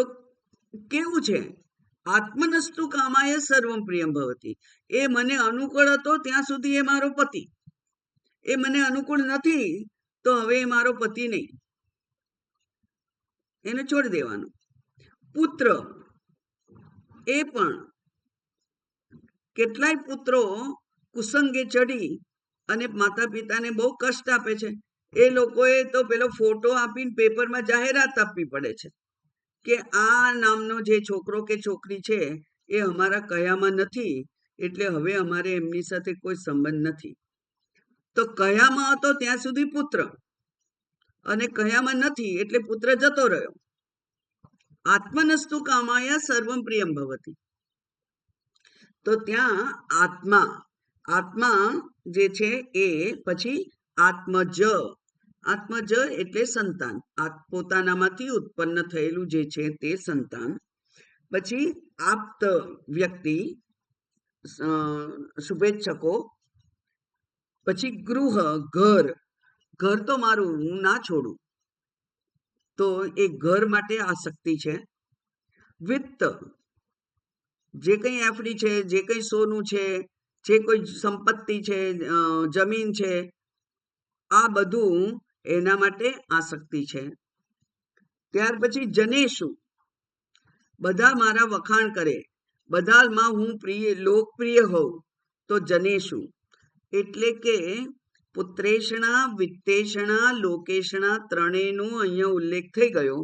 કેવું છે? આત્મનસ્તુ કામાય સર્વમ પ્રિયમ ભવતી. એ મને અનુકૂળ હતો ત્યાં સુધી એ મારો પતિ, એ મને અનુકૂળ નથી તો હવે એ મારો પતિ નહીં, એને છોડી દેવાનું. પુત્ર, એ પણ કેટલાય પુત્રો કુસંગે ચડી અને માતા પિતાને બહુ કષ્ટ આપે છે, એ લોકોએ તો પેલો ફોટો આપીને પેપરમાં જાહેરાત આપવી પડે છે કે આ નામનો જે છોકરો કે છોકરી છે એ અમારા કયામાં નથી, એટલે હવે અમારે એમની સાથે કોઈ સંબંધ નથી. તો કયામાં હતો ત્યાં સુધી પુત્ર, અને કયામાં નથી એટલે પુત્ર જતો રહ્યો. આત્મનસ્તુ કામાયા સર્વમ પ્રિયમ ભવતી. તો ત્યાં આત્મા, આત્મા જે છે એ પછી આત્મજ, આત્મજ એટલે સંતાન, પોતાનામાંથી ઉત્પન્ન થયેલું જે છે તે સંતાન. પછી આપ્ત વ્યક્તિ, શુભેચ્છકો. પછી ગૃહ, ઘર, ઘર તો મારું, હું ના છોડું, તો એ ઘર માટે આસક્તિ છે. વિત્ત, જે કંઈ એફડી છે, જે કંઈ સોનું છે, જે કોઈ સંપત્તિ છે, જમીન છે, આ બધું એના માટે આસક્તિ છે. ત્યાર પછી જનેશુ, બધા મારા વખાણ કરે, બધામાં હું પ્રિય, લોકપ્રિય હોઉં, તો જનેશુ. એટલે કે પુત્રેષણા, વિત્તેષણા, લોકેષણા ત્રણેયનો અહીંયા ઉલ્લેખ થઈ ગયો.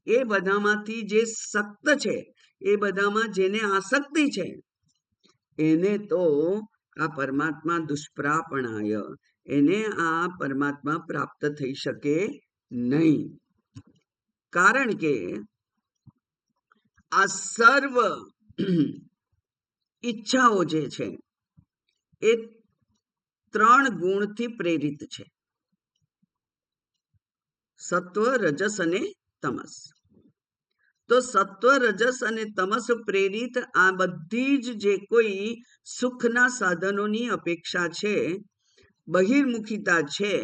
એ બધામાંથી જે સક્ત છે, એ બધામાં જેને આસક્તિ છે, એને તો આ પરમાત્મા દુષ્પ્રાપણાય, એને આ પરમાત્મા પ્રાપ્ત થઈ શકે નહીં. કારણ કે આ સર્વ ઈચ્છાઓ જે છે એ 3 ગુણથી પ્રેરિત છે: સત્વ, રજસ અને તમસ. તો સત્વ, રજસ અને તમસ પ્રેરિત આ બધી જ જે કોઈ સુખના સાધનોની અપેક્ષા છે, બહિર્મુખીતા છે,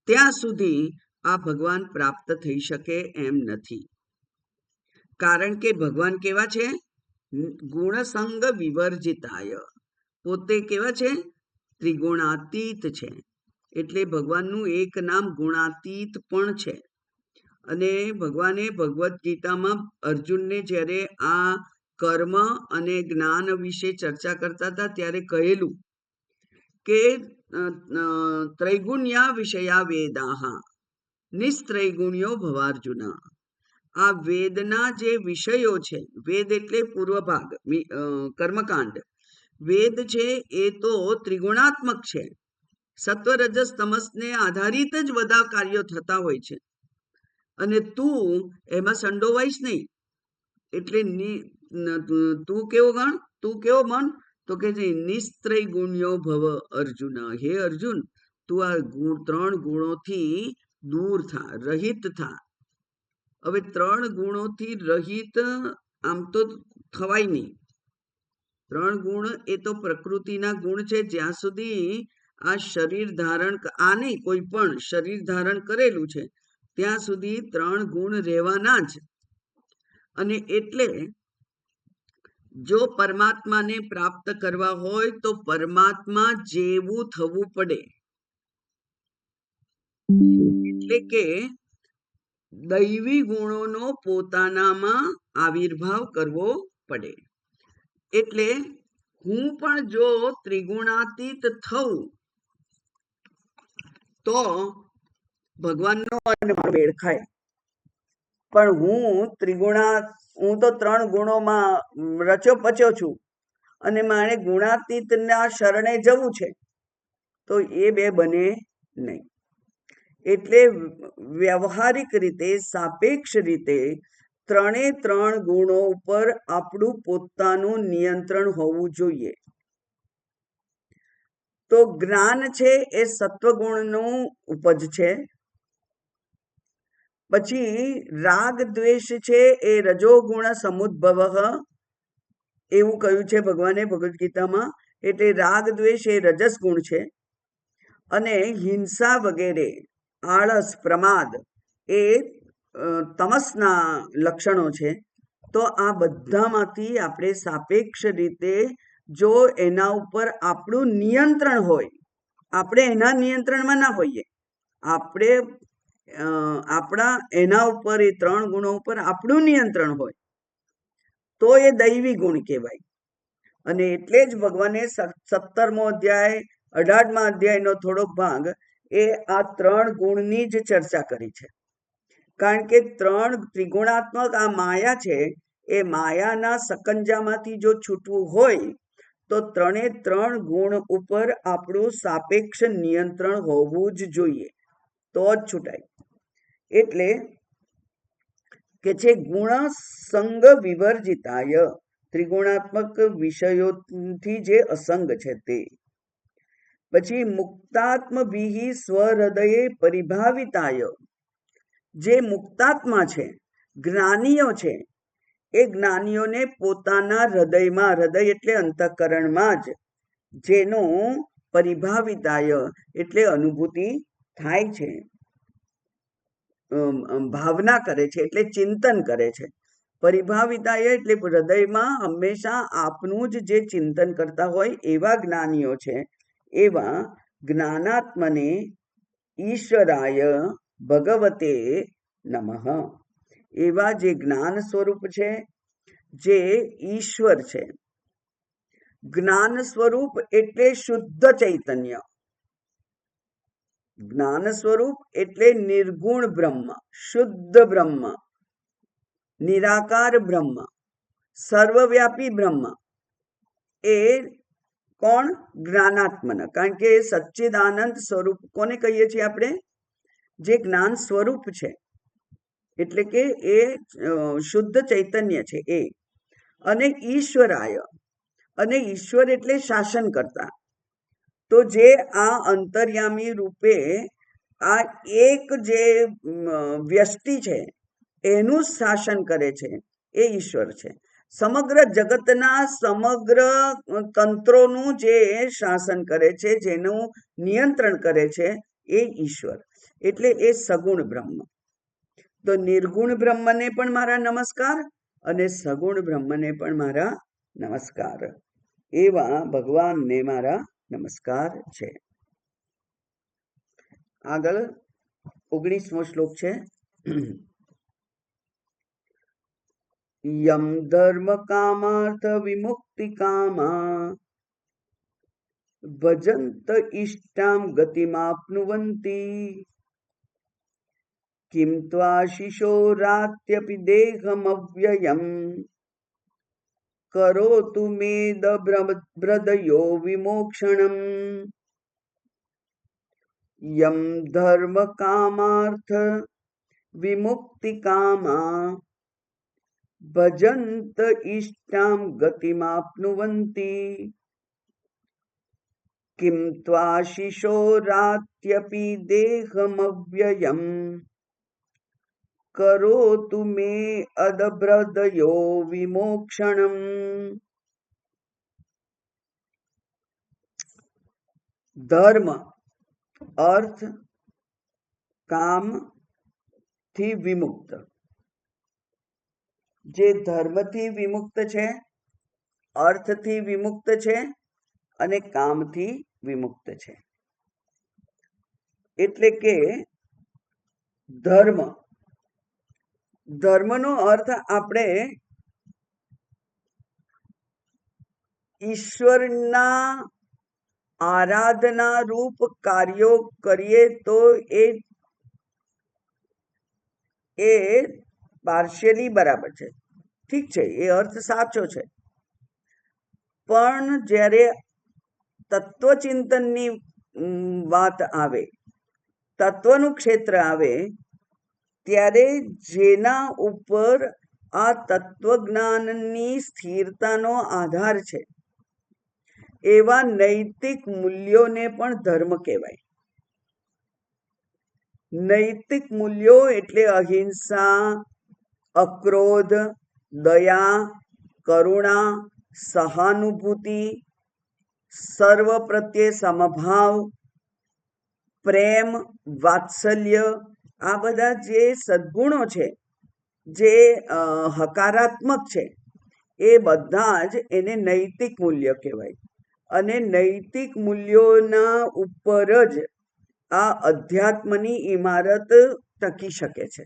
ત્યાં સુધી આ ભગવાન પ્રાપ્ત થઈ શકે એમ નથી. કારણ કે ભગવાન કેવા છે? ગુણસંગ વિવર્જિતાય. પોતે કેવા છે? ત્રિગુણાતીત છે. એટલે ભગવાનનું એક નામ ગુણાતીત પણ છે. અને ભગવાને ભગવદ્ ગીતામાં અર્જુનને જ્યારે આ કર્મ અને જ્ઞાન વિશે ચર્ચા કરતા હતા ત્યારે કહેલું કે ત્રૈગુણ્યા વિષયા વેદાહ નિસ્ત્રૈગુણ્યો ભવાર્જુન. આ વેદના જે વિષયો છે, વેદ એટલે પૂર્વ ભાગ, કર્મકાંડ, વેદ છે એ તો ત્રિગુણાત્મક છે. સત્વ, રજસ, તમસને આધારિત જ બધા કાર્યો થતા હોય છે. અને તું એમાં સંડોવાઈશ નહીં. એટલે તું કેવો ગણ, તું કેવો મન, તો કે નિસ્ત્રય ગુણ્યો ભવ અર્જુન. હે અર્જુન, તું આ 3 ગુણોથી દૂર થા, રહિત થા. હવે 3 ગુણોથી રહિત આમ તો થવાય નહીં. 3 ગુણ એ તો પ્રકૃતિના ગુણ છે. જ્યાં સુધી આ શરીર ધારણ, આ નહીં, કોઈ પણ શરીર ધારણ કરેલું છે ત્યાં સુધી 3 ગુણ રહેવાના જ. અને એટલે જો પરમાત્માને પ્રાપ્ત કરવા હોય તો પરમાત્મા જેવું થવું પડે. એટલે કે દૈવી ગુણોનો પોતાનામાં આવિર્ભાવ કરવો પડે. એટલે હું પણ જો ત્રિગુણાતીત થઉં તો ભગવાનનો અને મેળ ખાય. પણ હું તો 3 ગુણોમાં રચ્યો પચ્યો છું અને મારે ગુણાતીતના શરણે જવું છે, તો એ બે બને નહીં. એટલે વ્યવહારિક રીતે, સાપેક્ષ રીતે 3 ગુણો ઉપર આપણું પોતાનું નિયંત્રણ હોવું જોઈએ. તો જ્ઞાન છે એ સત્વગુણનું ઉપજ છે. પછી રાગ દ્વેષ છે એ રજોગુણ સમુદ્ભવ, એવું કહ્યું છે ભગવાને ભગવદ્ ગીતામાં. એટલે રાગ દ્વેષ એ રજસ ગુણ છે. અને હિંસા વગેરે, આળસ, પ્રમાદ એ તમસના લક્ષણો છે. તો આ બધામાંથી આપણે સાપેક્ષ રીતે જો એના ઉપર આપણું નિયંત્રણ હોય, આપણે એના નિયંત્રણમાં ના હોઈએ, આપણે આપણા એના ઉપર, એ 3 ગુણો ઉપર આપણું નિયંત્રણ હોય, તો એ દૈવી ગુણ કહેવાય. અને એટલે જ ભગવાને 17મો અધ્યાય 18મા અધ્યાયનો થોડોક ભાગ એ આ 3 ગુણની જ ચર્ચા કરી છે. કારણ કે 3 ત્રિગુણાત્મક આ માયા છે, એ માયાના સકંજામાંથી જો છૂટવું હોય તો 3 ગુણ ઉપર આપણું સાપેક્ષ નિયંત્રણ હોવું જ જોઈએ, તો જ છૂટાય. એટલે કે છે ગુણ સંગ વિવર્જિતાય, ત્રિગુણાત્મક વિષયોથી જે અસંગ છે તે. પછી મુક્તાત્મ વિહી સ્વહૃદયે પરિભાવિતાય, જે મુક્તાત્મા છે, જ્ઞાનીઓ છે, એ જ્ઞાનીઓને પોતાના હૃદયમાં, હૃદય એટલે અંતઃકરણમાં જ જેનું પરિભાવિતાય એટલે અનુભૂતિ થાય છે, ભાવના કરે છે એટલે ચિંતન કરે છે. પરિભાવિતાય એટલે હૃદયમાં હંમેશા આપનું જ જે ચિંતન કરતા હોય એવા જ્ઞાનીઓ છે, એવા જ્ઞાનાત્મને ઈશ્વરાય ભગવતે નમઃ, એવા જે જ્ઞાન સ્વરૂપ છે, જે ઈશ્વર છે. જ્ઞાન સ્વરૂપ એટલે શુદ્ધ ચૈતન્ય, જ્ઞાન સ્વરૂપ એટલે નિર્ગુણ બ્રહ્મ, શુદ્ધ બ્રહ્મ, નિરાકાર બ્રહ્મ, સર્વવ્યાપી બ્રહ્મ. એ કોણ? જ્ઞાનાત્મન. કારણ કે સચ્ચિદાનંદ સ્વરૂપ કોને કહીએ છીએ આપણે? જે જ્ઞાન સ્વરૂપ છે, એટલે કે એ શુદ્ધ ચૈતન્ય છે એ. અને ઈશ્વરાય, અને ઈશ્વર એટલે શાસન કરતા. તો જે આ અંતર્યામી રૂપે આ એક જે વ્યષ્ટિ છે એનું શાસન કરે છે એ ઈશ્વર છે. સમગ્ર જગતના સમગ્ર તંત્રોનું જે શાસન કરે છે, જેનું નિયંત્રણ કરે છે, એ ઈશ્વર. એટલે એ સગુણ બ્રહ્મ. તો નિર્ગુણ બ્રહ્મને પણ મારા નમસ્કાર અને સગુણ બ્રહ્મને પણ મારા નમસ્કાર. એવા ભગવાનને મારા નમસ્કાર છે. આગળ 19મો શ્લોક છે. યમ ધર્મ કામાર્થ વિમુક્તિ કામા ભજંત ઇષ્ટામ ગતિમાપ્નુવંતી કિમ ત્વાશિશોરાત્યપિ દેહમવ્યયમ કરોતુ મેદ બ્રદયો વિમોક્ષણમ. યમ ધર્મ કામાર્થ વિમુક્તિ કામા ભજંત ઇષ્ટામ ગતિમાપ્નુવંતી કિમ ત્વાશિશોરાત્યપિ દેહમવ્યયમ કરોતુ મે અદબ્રદયો વિમોક્ષણમ. ધર્મ, અર્થ, કામ થી વિમુક્ત. જે ધર્મથી વિમુક્ત છે, અર્થથી વિમુક્ત છે અને કામથી વિમુક્ત છે. એટલે કે ધર્મ, ધર્મનો અર્થ આપણે ઈશ્વરના આરાધના રૂપ કાર્યો કરીએ તો એ પાર્શિયલી બરાબર છે, ઠીક છે, એ અર્થ સાચો છે. પણ જ્યારે તત્વચિંતનની વાત આવે, તત્વનું ક્ષેત્ર આવે, ત્યારે જેના ઉપર આ તત્વજ્ઞાનની સ્થિરતાનો આધાર છે એવા નૈતિક મૂલ્યોને પણ ધર્મ કહેવાય. નૈતિક મૂલ્યો એટલે અહિંસા, અક્રોધ, દયા, કરુણા, સહાનુભૂતિ, સર્વ પ્રત્યે સમભાવ, પ્રેમ, વાત્સલ્ય, આ બધા જે સદ્ગુણો છે, જે હકારાત્મક છે, એ બધા જ એને નૈતિક મૂલ્ય કહેવાય. અને નૈતિક મૂલ્યોના ઉપર જ આ અધ્યાત્મની ઇમારત ટકી શકે છે.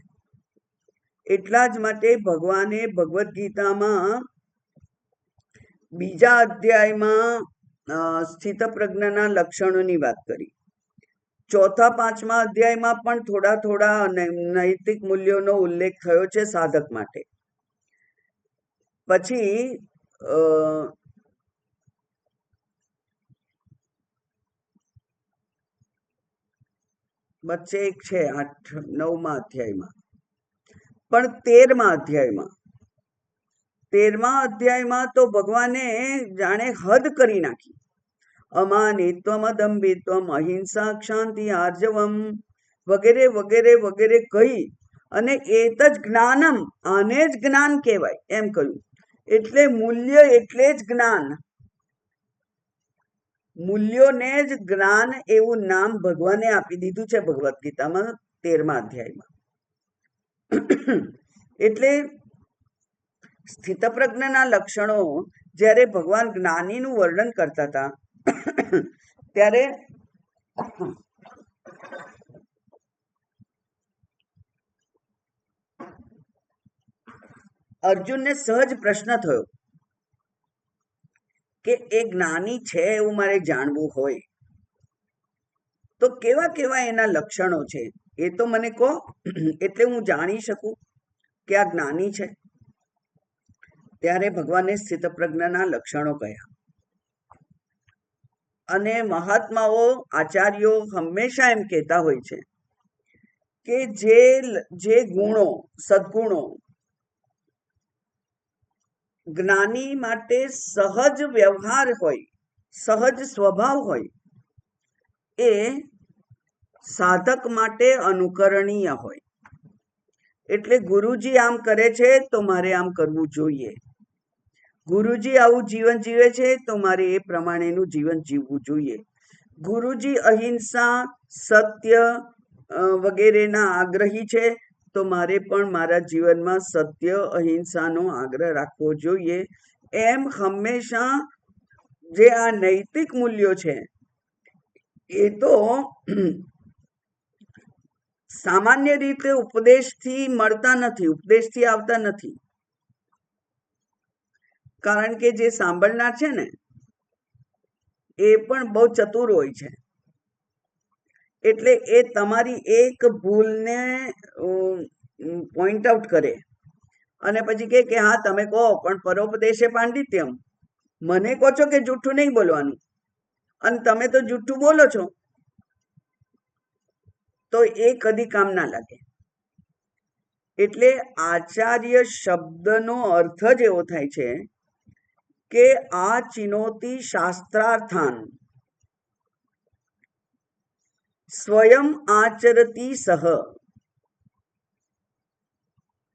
એટલા જ માટે ભગવાને ભગવદ્ ગીતામાં 2 અધ્યાયમાં સ્થિતપ્રજ્ઞના લક્ષણોની વાત કરી. ચોથા પાંચમા અધ્યાયમાં પણ થોડા થોડા નૈતિક મૂલ્યોનો ઉલ્લેખ થયો છે સાધક માટે. પછી વચ્ચે એક છે 9મા અધ્યાયમાં, પણ 13મા અધ્યાયમાં તો ભગવાને જાણે હદ કરી નાખી. અમાનિત્વમ અદંભિત્વમ અહિંસા ક્ષાંતિ આર્જવમ વગેરે વગેરે વગેરે કહી અને એત જ જ્ઞાનમ, આને જ જ્ઞાન કહેવાય એમ કહ્યું. એટલે મૂલ્ય એટલે જ જ્ઞાન, મૂલ્યોને જ જ્ઞાન એવું નામ ભગવાને આપી દીધું છે ભગવદ્ ગીતામાં 13મા અધ્યાયમાં. એટલે સ્થિતપ્રજ્ઞના લક્ષણો જ્યારે ભગવાન જ્ઞાનીનું વર્ણન કરતા હતા ત્યારે અર્જુનને સહજ પ્રશ્ન થયો કે એ જ્ઞાની છે એવું મારે જાણવું હોય તો કેવા કેવા એના લક્ષણો છે એ તો મને કહો, એટલે હું જાણી શકું કે આ જ્ઞાની છે. ત્યારે ભગવાને સ્થિતપ્રજ્ઞના લક્ષણો કહ્યા. અને મહાત્માઓ આચાર્યો હંમેશા એમ કહેતા હોય છે કે જે ગુણો, સદગુણો જ્ઞાની માટે સહજ વ્યવહાર હોય, સહજ સ્વભાવ હોય, એ સાધક માટે અનુકરણીય હોય. એટલે ગુરુજી આમ કરે છે તો મારે આમ કરવું જોઈએ, ગુરુજી આવું જીવન જીવે છે તો મારે એ પ્રમાણેનું જીવન જીવવું જોઈએ. ગુરુજી અહિંસા, સત્ય વગેરેના આગ્રહી છે તો મારે પણ મારા જીવનમાં સત્ય, અહિંસાનો આગ્રહ રાખવો જોઈએ. એમ હંમેશા જે આ નૈતિક મૂલ્યો છે એ તો સામાન્ય રીતે ઉપદેશથી મળતા નથી, ઉપદેશથી આવતા નથી. કારણ કે જે સાંભળનાર છે ને એ પણ બહુ ચતુર હોય છે. એટલે એ તમારી એક ભૂલને પોઈન્ટ આઉટ કરે અને પછી કે હા તમે કહો પણ પરોપદેશે પાંડિત્યમ, મને કહો છો કે જૂઠું નહીં બોલવાનું અને તમે તો જૂઠું બોલો છો, તો એ કદી કામ ના લાગે. એટલે આચાર્ય શબ્દનો અર્થ જ એવો થાય છે કે આ ચિનોતી શાસ્ત્રાર્થાન સ્વયં આચરતી સહ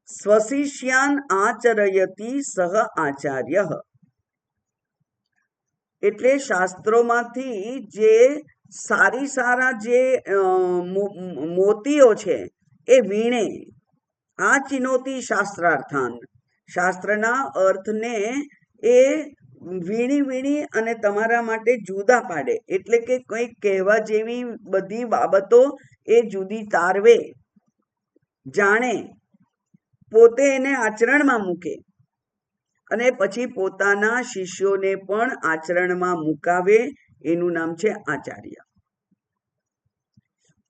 સ્વશિષ્યાન આચરયતી સહ આચાર્ય. એટલે શાસ્ત્રોમાંથી જે સારા જે મોતીઓ છે એ વીણે, આ ચિનોતી શાસ્ત્રાર્થાન, શાસ્ત્રના અર્થને એ વીણી અને તમારા માટે જુદા પાડે. એટલે કે કંઈક કહેવા જેવી બધી બાબતો એ જુદી તારવે, જાણે, પોતે એને આચરણમાં મૂકે અને પછી પોતાના શિષ્યોને પણ આચરણમાં મુકાવે. એનું નામ છે આચાર્ય.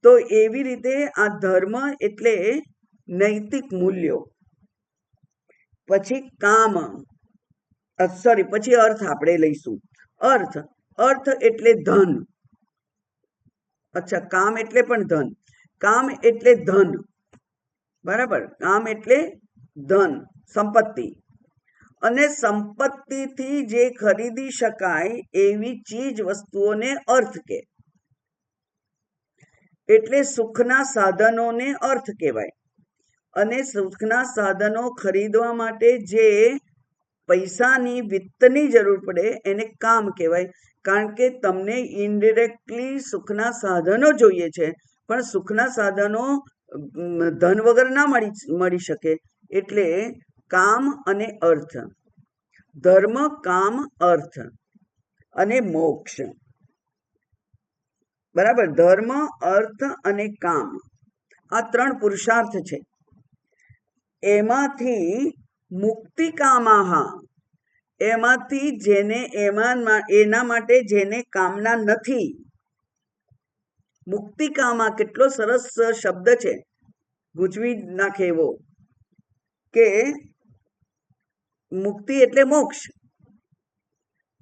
તો એવી રીતે આ ધર્મ એટલે નૈતિક મૂલ્યો. પછી કામ, પછી અર્થ આપણે લઈશું. અર્થ એટલે ધન. અચ્છા, કામ એટલે પણ ધન. કામ એટલે ધન, બરાબર. કામ એટલે ધન, સંપત્તિ. અને સંપત્તિથી જે ખરીદી શકાય એવી ચીજ વસ્તુઓને અર્થ કે. એટલે સુખના સાધનોને અર્થ કહેવાય. અને સુખના સાધનો ખરીદવા માટે જે પૈસાની, વિત્તની જરૂર પડે એને કામ કહેવાય. કારણ કે તમને ઇનડિરેક્ટલી સુખના સાધનો જોઈએ છે, પણ સુખના સાધનો ધન વગર ના મળી શકે. એટલે કામ અને અર્થ, ધર્મ, કામ, અર્થ અને મોક્ષ, બરાબર. ધર્મ, અર્થ અને કામ, આ 3 પુરુષાર્થ છે. એમાંથી મુક્તિ કામાહા, એમાંથી જેને એના માટે જેને કામના નથી, મુક્તિકામાં કેટલો સરસ શબ્દ છે, ગૂંચવી નાખે એવો, કે મુક્તિ એટલે મોક્ષ.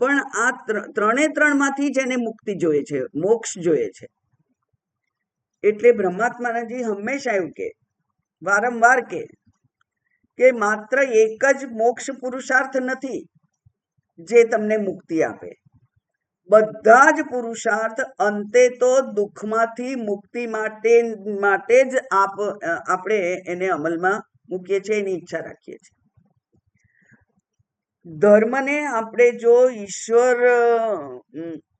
પણ આ ત્રણે ત્રણમાંથી જ એને મુક્તિ જોઈએ છે, મોક્ષ જોઈએ છે. એટલે બ્રહ્માત્માનંદજી હંમેશા એવું કે, વારંવાર કે માત્ર એક જ મોક્ષ પુરુષાર્થ નથી જે તમને મુક્તિ આપે. બધા જ પુરુષાર્થ અંતે તો દુઃખમાંથી મુક્તિ માટે જ આપણે એને અમલમાં મૂકીએ છીએ, એની ઈચ્છા રાખીએ છીએ. ધર્મને આપણે જો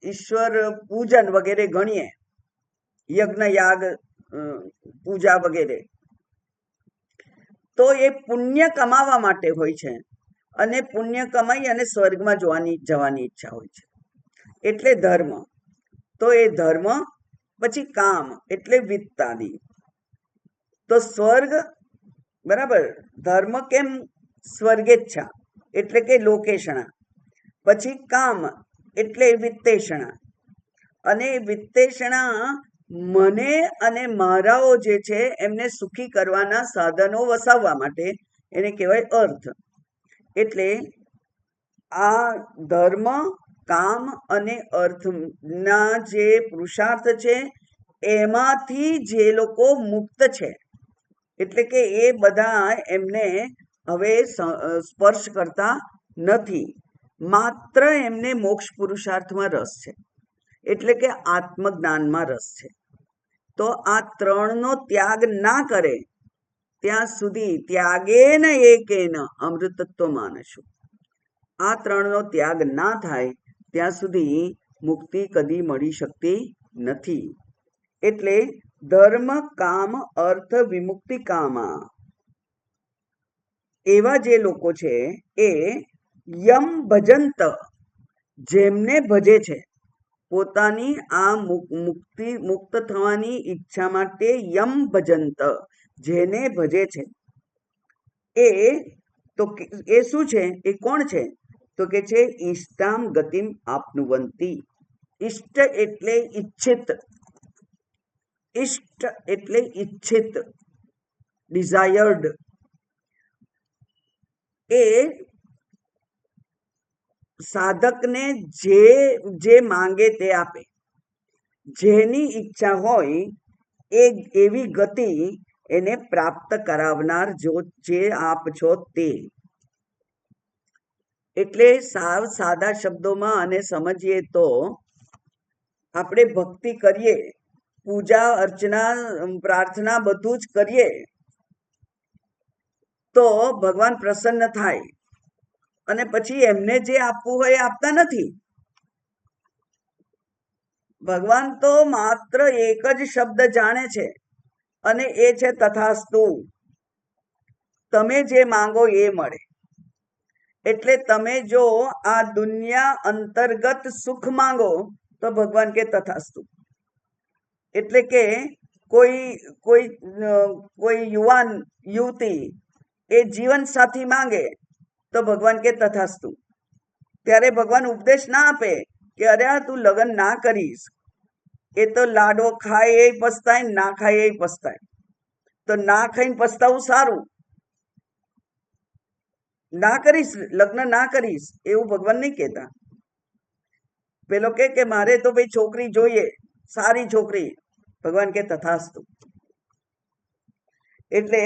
ઈશ્વર પૂજન વગેરે ગણીએ, યજ્ઞ યાગ પૂજા વગેરે, તો એ પુણ્ય કમાવા માટે હોય છે, અને પુણ્ય કમાઈ અને સ્વર્ગમાં જવાની ઈચ્છા હોય છે, એટલે ધર્મ. તો એ ધર્મ, પછી કામ એટલે વિત્તાદિ. તો સ્વર્ગ, બરાબર, ધર્મ કેમ સ્વર્ગેચ્છા એટલે કે લોકેશણા, પછી કામ એટલે વિત્તેષણા, અને વિત્તેષણા મને અને મારાઓ જે છે એમને સુખી કરવાના સાધનો વસાવવા માટે, એને કહેવાય અર્થ. એટલે આ ધર્મ, કામ અને અર્થના જે પુરુષાર્થ છે એમાંથી જે લોકો મુક્ત છે, એટલે કે એ બધા એમને હવે સ્પર્શ કરતા નથી, માત્ર એમને મોક્ષ પુરુષાર્થમાં રસ છે, એટલે કે આત્મજ્ઞાનમાં રસ છે. તો આ ત્રણનો ત્યાગ ના કરે ત્યાં સુધી ત્યાગેન એકેન અમૃતત્વ માનશું. આ ત્રણનો ત્યાગ ના થાય ત્યાં સુધી મુક્તિ કદી મળી શકતી નથી. એટલે ધર્મ, કામ, અર્થ, વિમુક્તિ કામા, એવા જે લોકો છે એ યમ ભજંત, જેમને ભજે છે, પોતાની આ મુક્ત થવાની ઈચ્છા માટે યમ ભજંત, જેને ભજે છે, એ શું છે? એ કોણ છે? તો કે છે ઈષ્ટામ ગતિમ આપનુવંતી. ઈષ્ટ એટલે ઈચ્છિત, ઈષ્ટ એટલે ઈચ્છિત, ડિઝાયર્ડ. એ સાધકને જે માંગે તે આપે, જેની ઈચ્છા હોય એવી ગતિ એને પ્રાપ્ત કરાવનાર જે આપ છો તે. એટલે સાવ સાદા શબ્દોમાં અને સમજીએ તો, આપણે ભક્તિ કરીએ, પૂજા અર્ચના પ્રાર્થના બધું જ કરીએ તો ભગવાન પ્રસન્ન થાય, અને પછી એમને જે આપવું હોય એ આપતા નથી. ભગવાન તો માત્ર એક જ શબ્દ જાણે છે, અને એ છે તથાસ્તુ. તમે જે માંગો એ મળે. એટલે તમે જો આ દુનિયા અંતર્ગત સુખ માંગો તો ભગવાન કે તથાસ્તુ. એટલે કે કોઈ યુવાન યુવતી એ જીવન સાથી માંગે તો ભગવાન કે તથાસ્તુ. ત્યારે ભગવાન ઉપદેશ ના આપે કે અરે તું લગ્ન ના કરીશ, એ તો લાડવો ખાય એ પસ્તાય, ના ખાય એ પસ્તાય, તો ના ખાઈને પસ્તાવું સારું, ના કરીશ, લગ્ન ના કરીશ એવું ભગવાન નહીં કહેતા. પેલો કે મારે તો ભાઈ છોકરી જોઈએ, સારી છોકરી, ભગવાન કે તથાસ્તુ. એટલે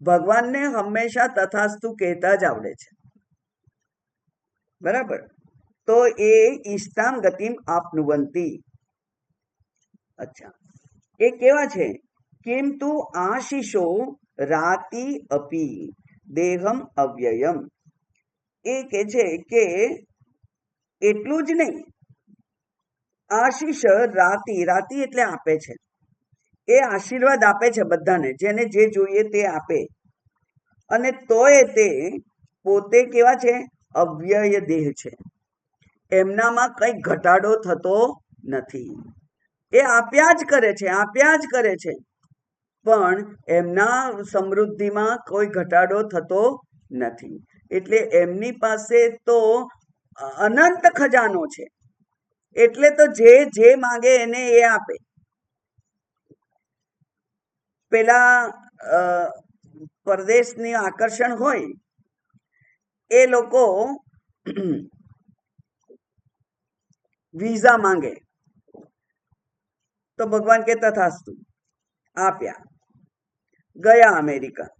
ભગવાનને હંમેશા તથાસ્તુ કહેતા જ આવડે છે, બરાબર. તો એ ઈષ્ટામ ગતિમ આપનુવંતી. અચ્છા, એ કેવા છે? કિંતુ આશીષો રાતિ અપી દેહમ અવ્યયમ. એ કે છે કે એટલું જ નહીં, આશીષ રાતિ, રાતિ એટલે આપે છે, એ આશીર્વાદ આપે છે બધાને, જેને જે જોઈએ તે આપે. અને તોય તે પોતે કેવા છે? અવ્યય દેહ છે, એમનામાં કઈ ઘટાડો થતો નથી. એ આપ્યા જ કરે છે, આપ્યા જ કરે છે, પણ એમના સમૃદ્ધિમાં કોઈ ઘટાડો થતો નથી. એટલે એમની પાસે તો અનંત ખજાનો છે, એટલે તો જે માંગે એને એ આપે. પેલા પરદેશની આકર્ષણ હોય એ લોકો વિઝા માંગે તો ભગવાન કે તથાસ્તુ આપ્યા, ગયા અમેરિકા,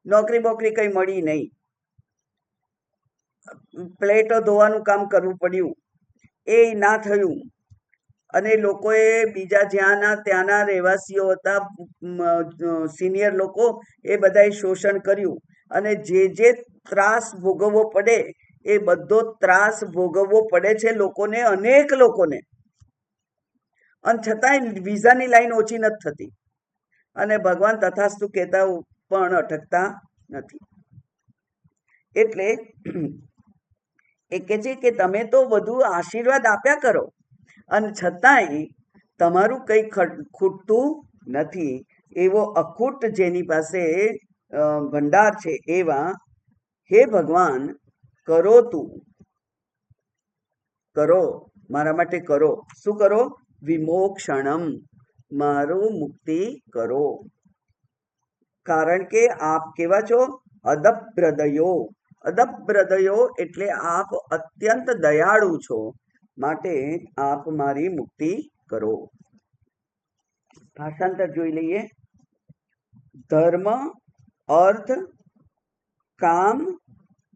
નોકરી બોકરી કઈ મળી નહીં, પ્લેટો ધોવાનું કામ કરવું પડ્યું, એ ના થયું, અને લોકોએ બીજા જ્યાંના ત્યાંના રહેવાસીઓ હતા, સિનિયર લોકો, એ બધાએ શોષણ કર્યું, અને જે ત્રાસ ભોગવવો પડે એ બધો ત્રાસ ભોગવવો પડે છે લોકોને, અનેક લોકોને, અને છતાંય વિઝાની લાઈન ઓછી નથી થતી, અને ભગવાન તથાસ્તુ કહેતા પણ અટકતા નથી. એટલે એ કહે છે કે તમે તો બધું આશીર્વાદ આપ્યા કરો અને છતાંય તમારું કંઈ ખૂટતું નથી. એવો અખૂટ જેની પાસે ભંડાર છે એવા હે ભગવાન, કરો તું, કરો, મારા માટે કરો. શું કરો? વિમોક્ષણમ, મારું મુક્તિ કરો. કારણ કે આપ કેવા છો? અદભ્રદયો. અદભ્રદયો એટલે આપ અત્યંત દયાળુ છો, માટે આપ મારી મુક્તિ કરો. ભાષાંતર જોઈ લઈએ. ધર્મ, અર્થ, કામ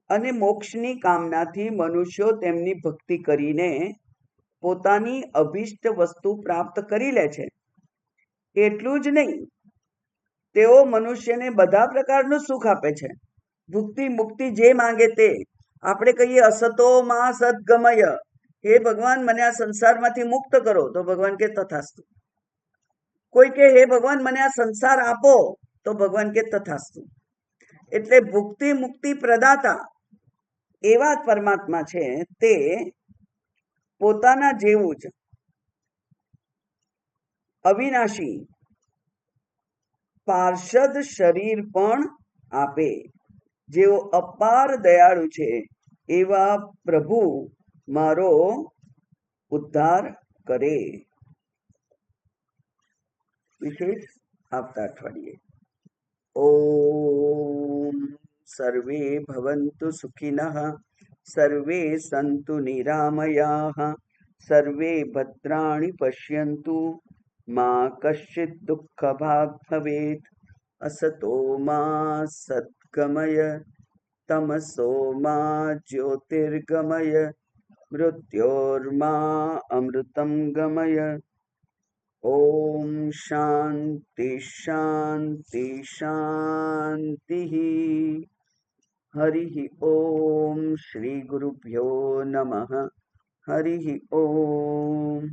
અને મોક્ષની કામનાથી મનુષ્યો તેમની ભક્તિ કરીને પોતાની અભિષ્ટ વસ્તુ પ્રાપ્ત કરી લે છે. એટલું જ નહીં, તેઓ મનુષ્યને બધા પ્રકારનું સુખ આપે છે. ભુક્તિ મુક્તિ જે માંગે તે. આપણે કહીએ અસતો માં સદગમય, હે ભગવાન મને આ સંસારમાંથી મુક્ત કરો, તો ભગવાન કે તથાસ્તુ. કોઈ કે હે ભગવાન મને આ સંસાર આપો, તો ભગવાન કે તથાસ્તુ. એટલે ભુક્તિ મુક્તિ પ્રદાતા એવા પરમાત્મા છે, તે પોતાના જેવું જ અવિનાશી પાર્ષદ શરીર પણ આપે. જેઓ અપાર દયાળુ છે એવા પ્રભુ મારો ઉદ્ધાર કરે. વિશેષ આવતા અઠવાડિયે. ઓમ સર્વે ભવન્તુ સુખિનઃ, સર્વે સંતુ નિરામયાઃ, સર્વે ભદ્રાણિ પશ્યન્તુ, મા કશ્ચિત દુઃખ ભાગ ભવેત. અસતો મા સદ્ગમય, તમસો મા જ્યોતિર્ગમય, મૃત્યોર્મા અમૃતમ ગમય. ઓમ શાંતિ શાંતિ શાંતિ. હરિ ઓમ. શ્રી ગુરુભ્યો નમઃ. હરિ ઓમ.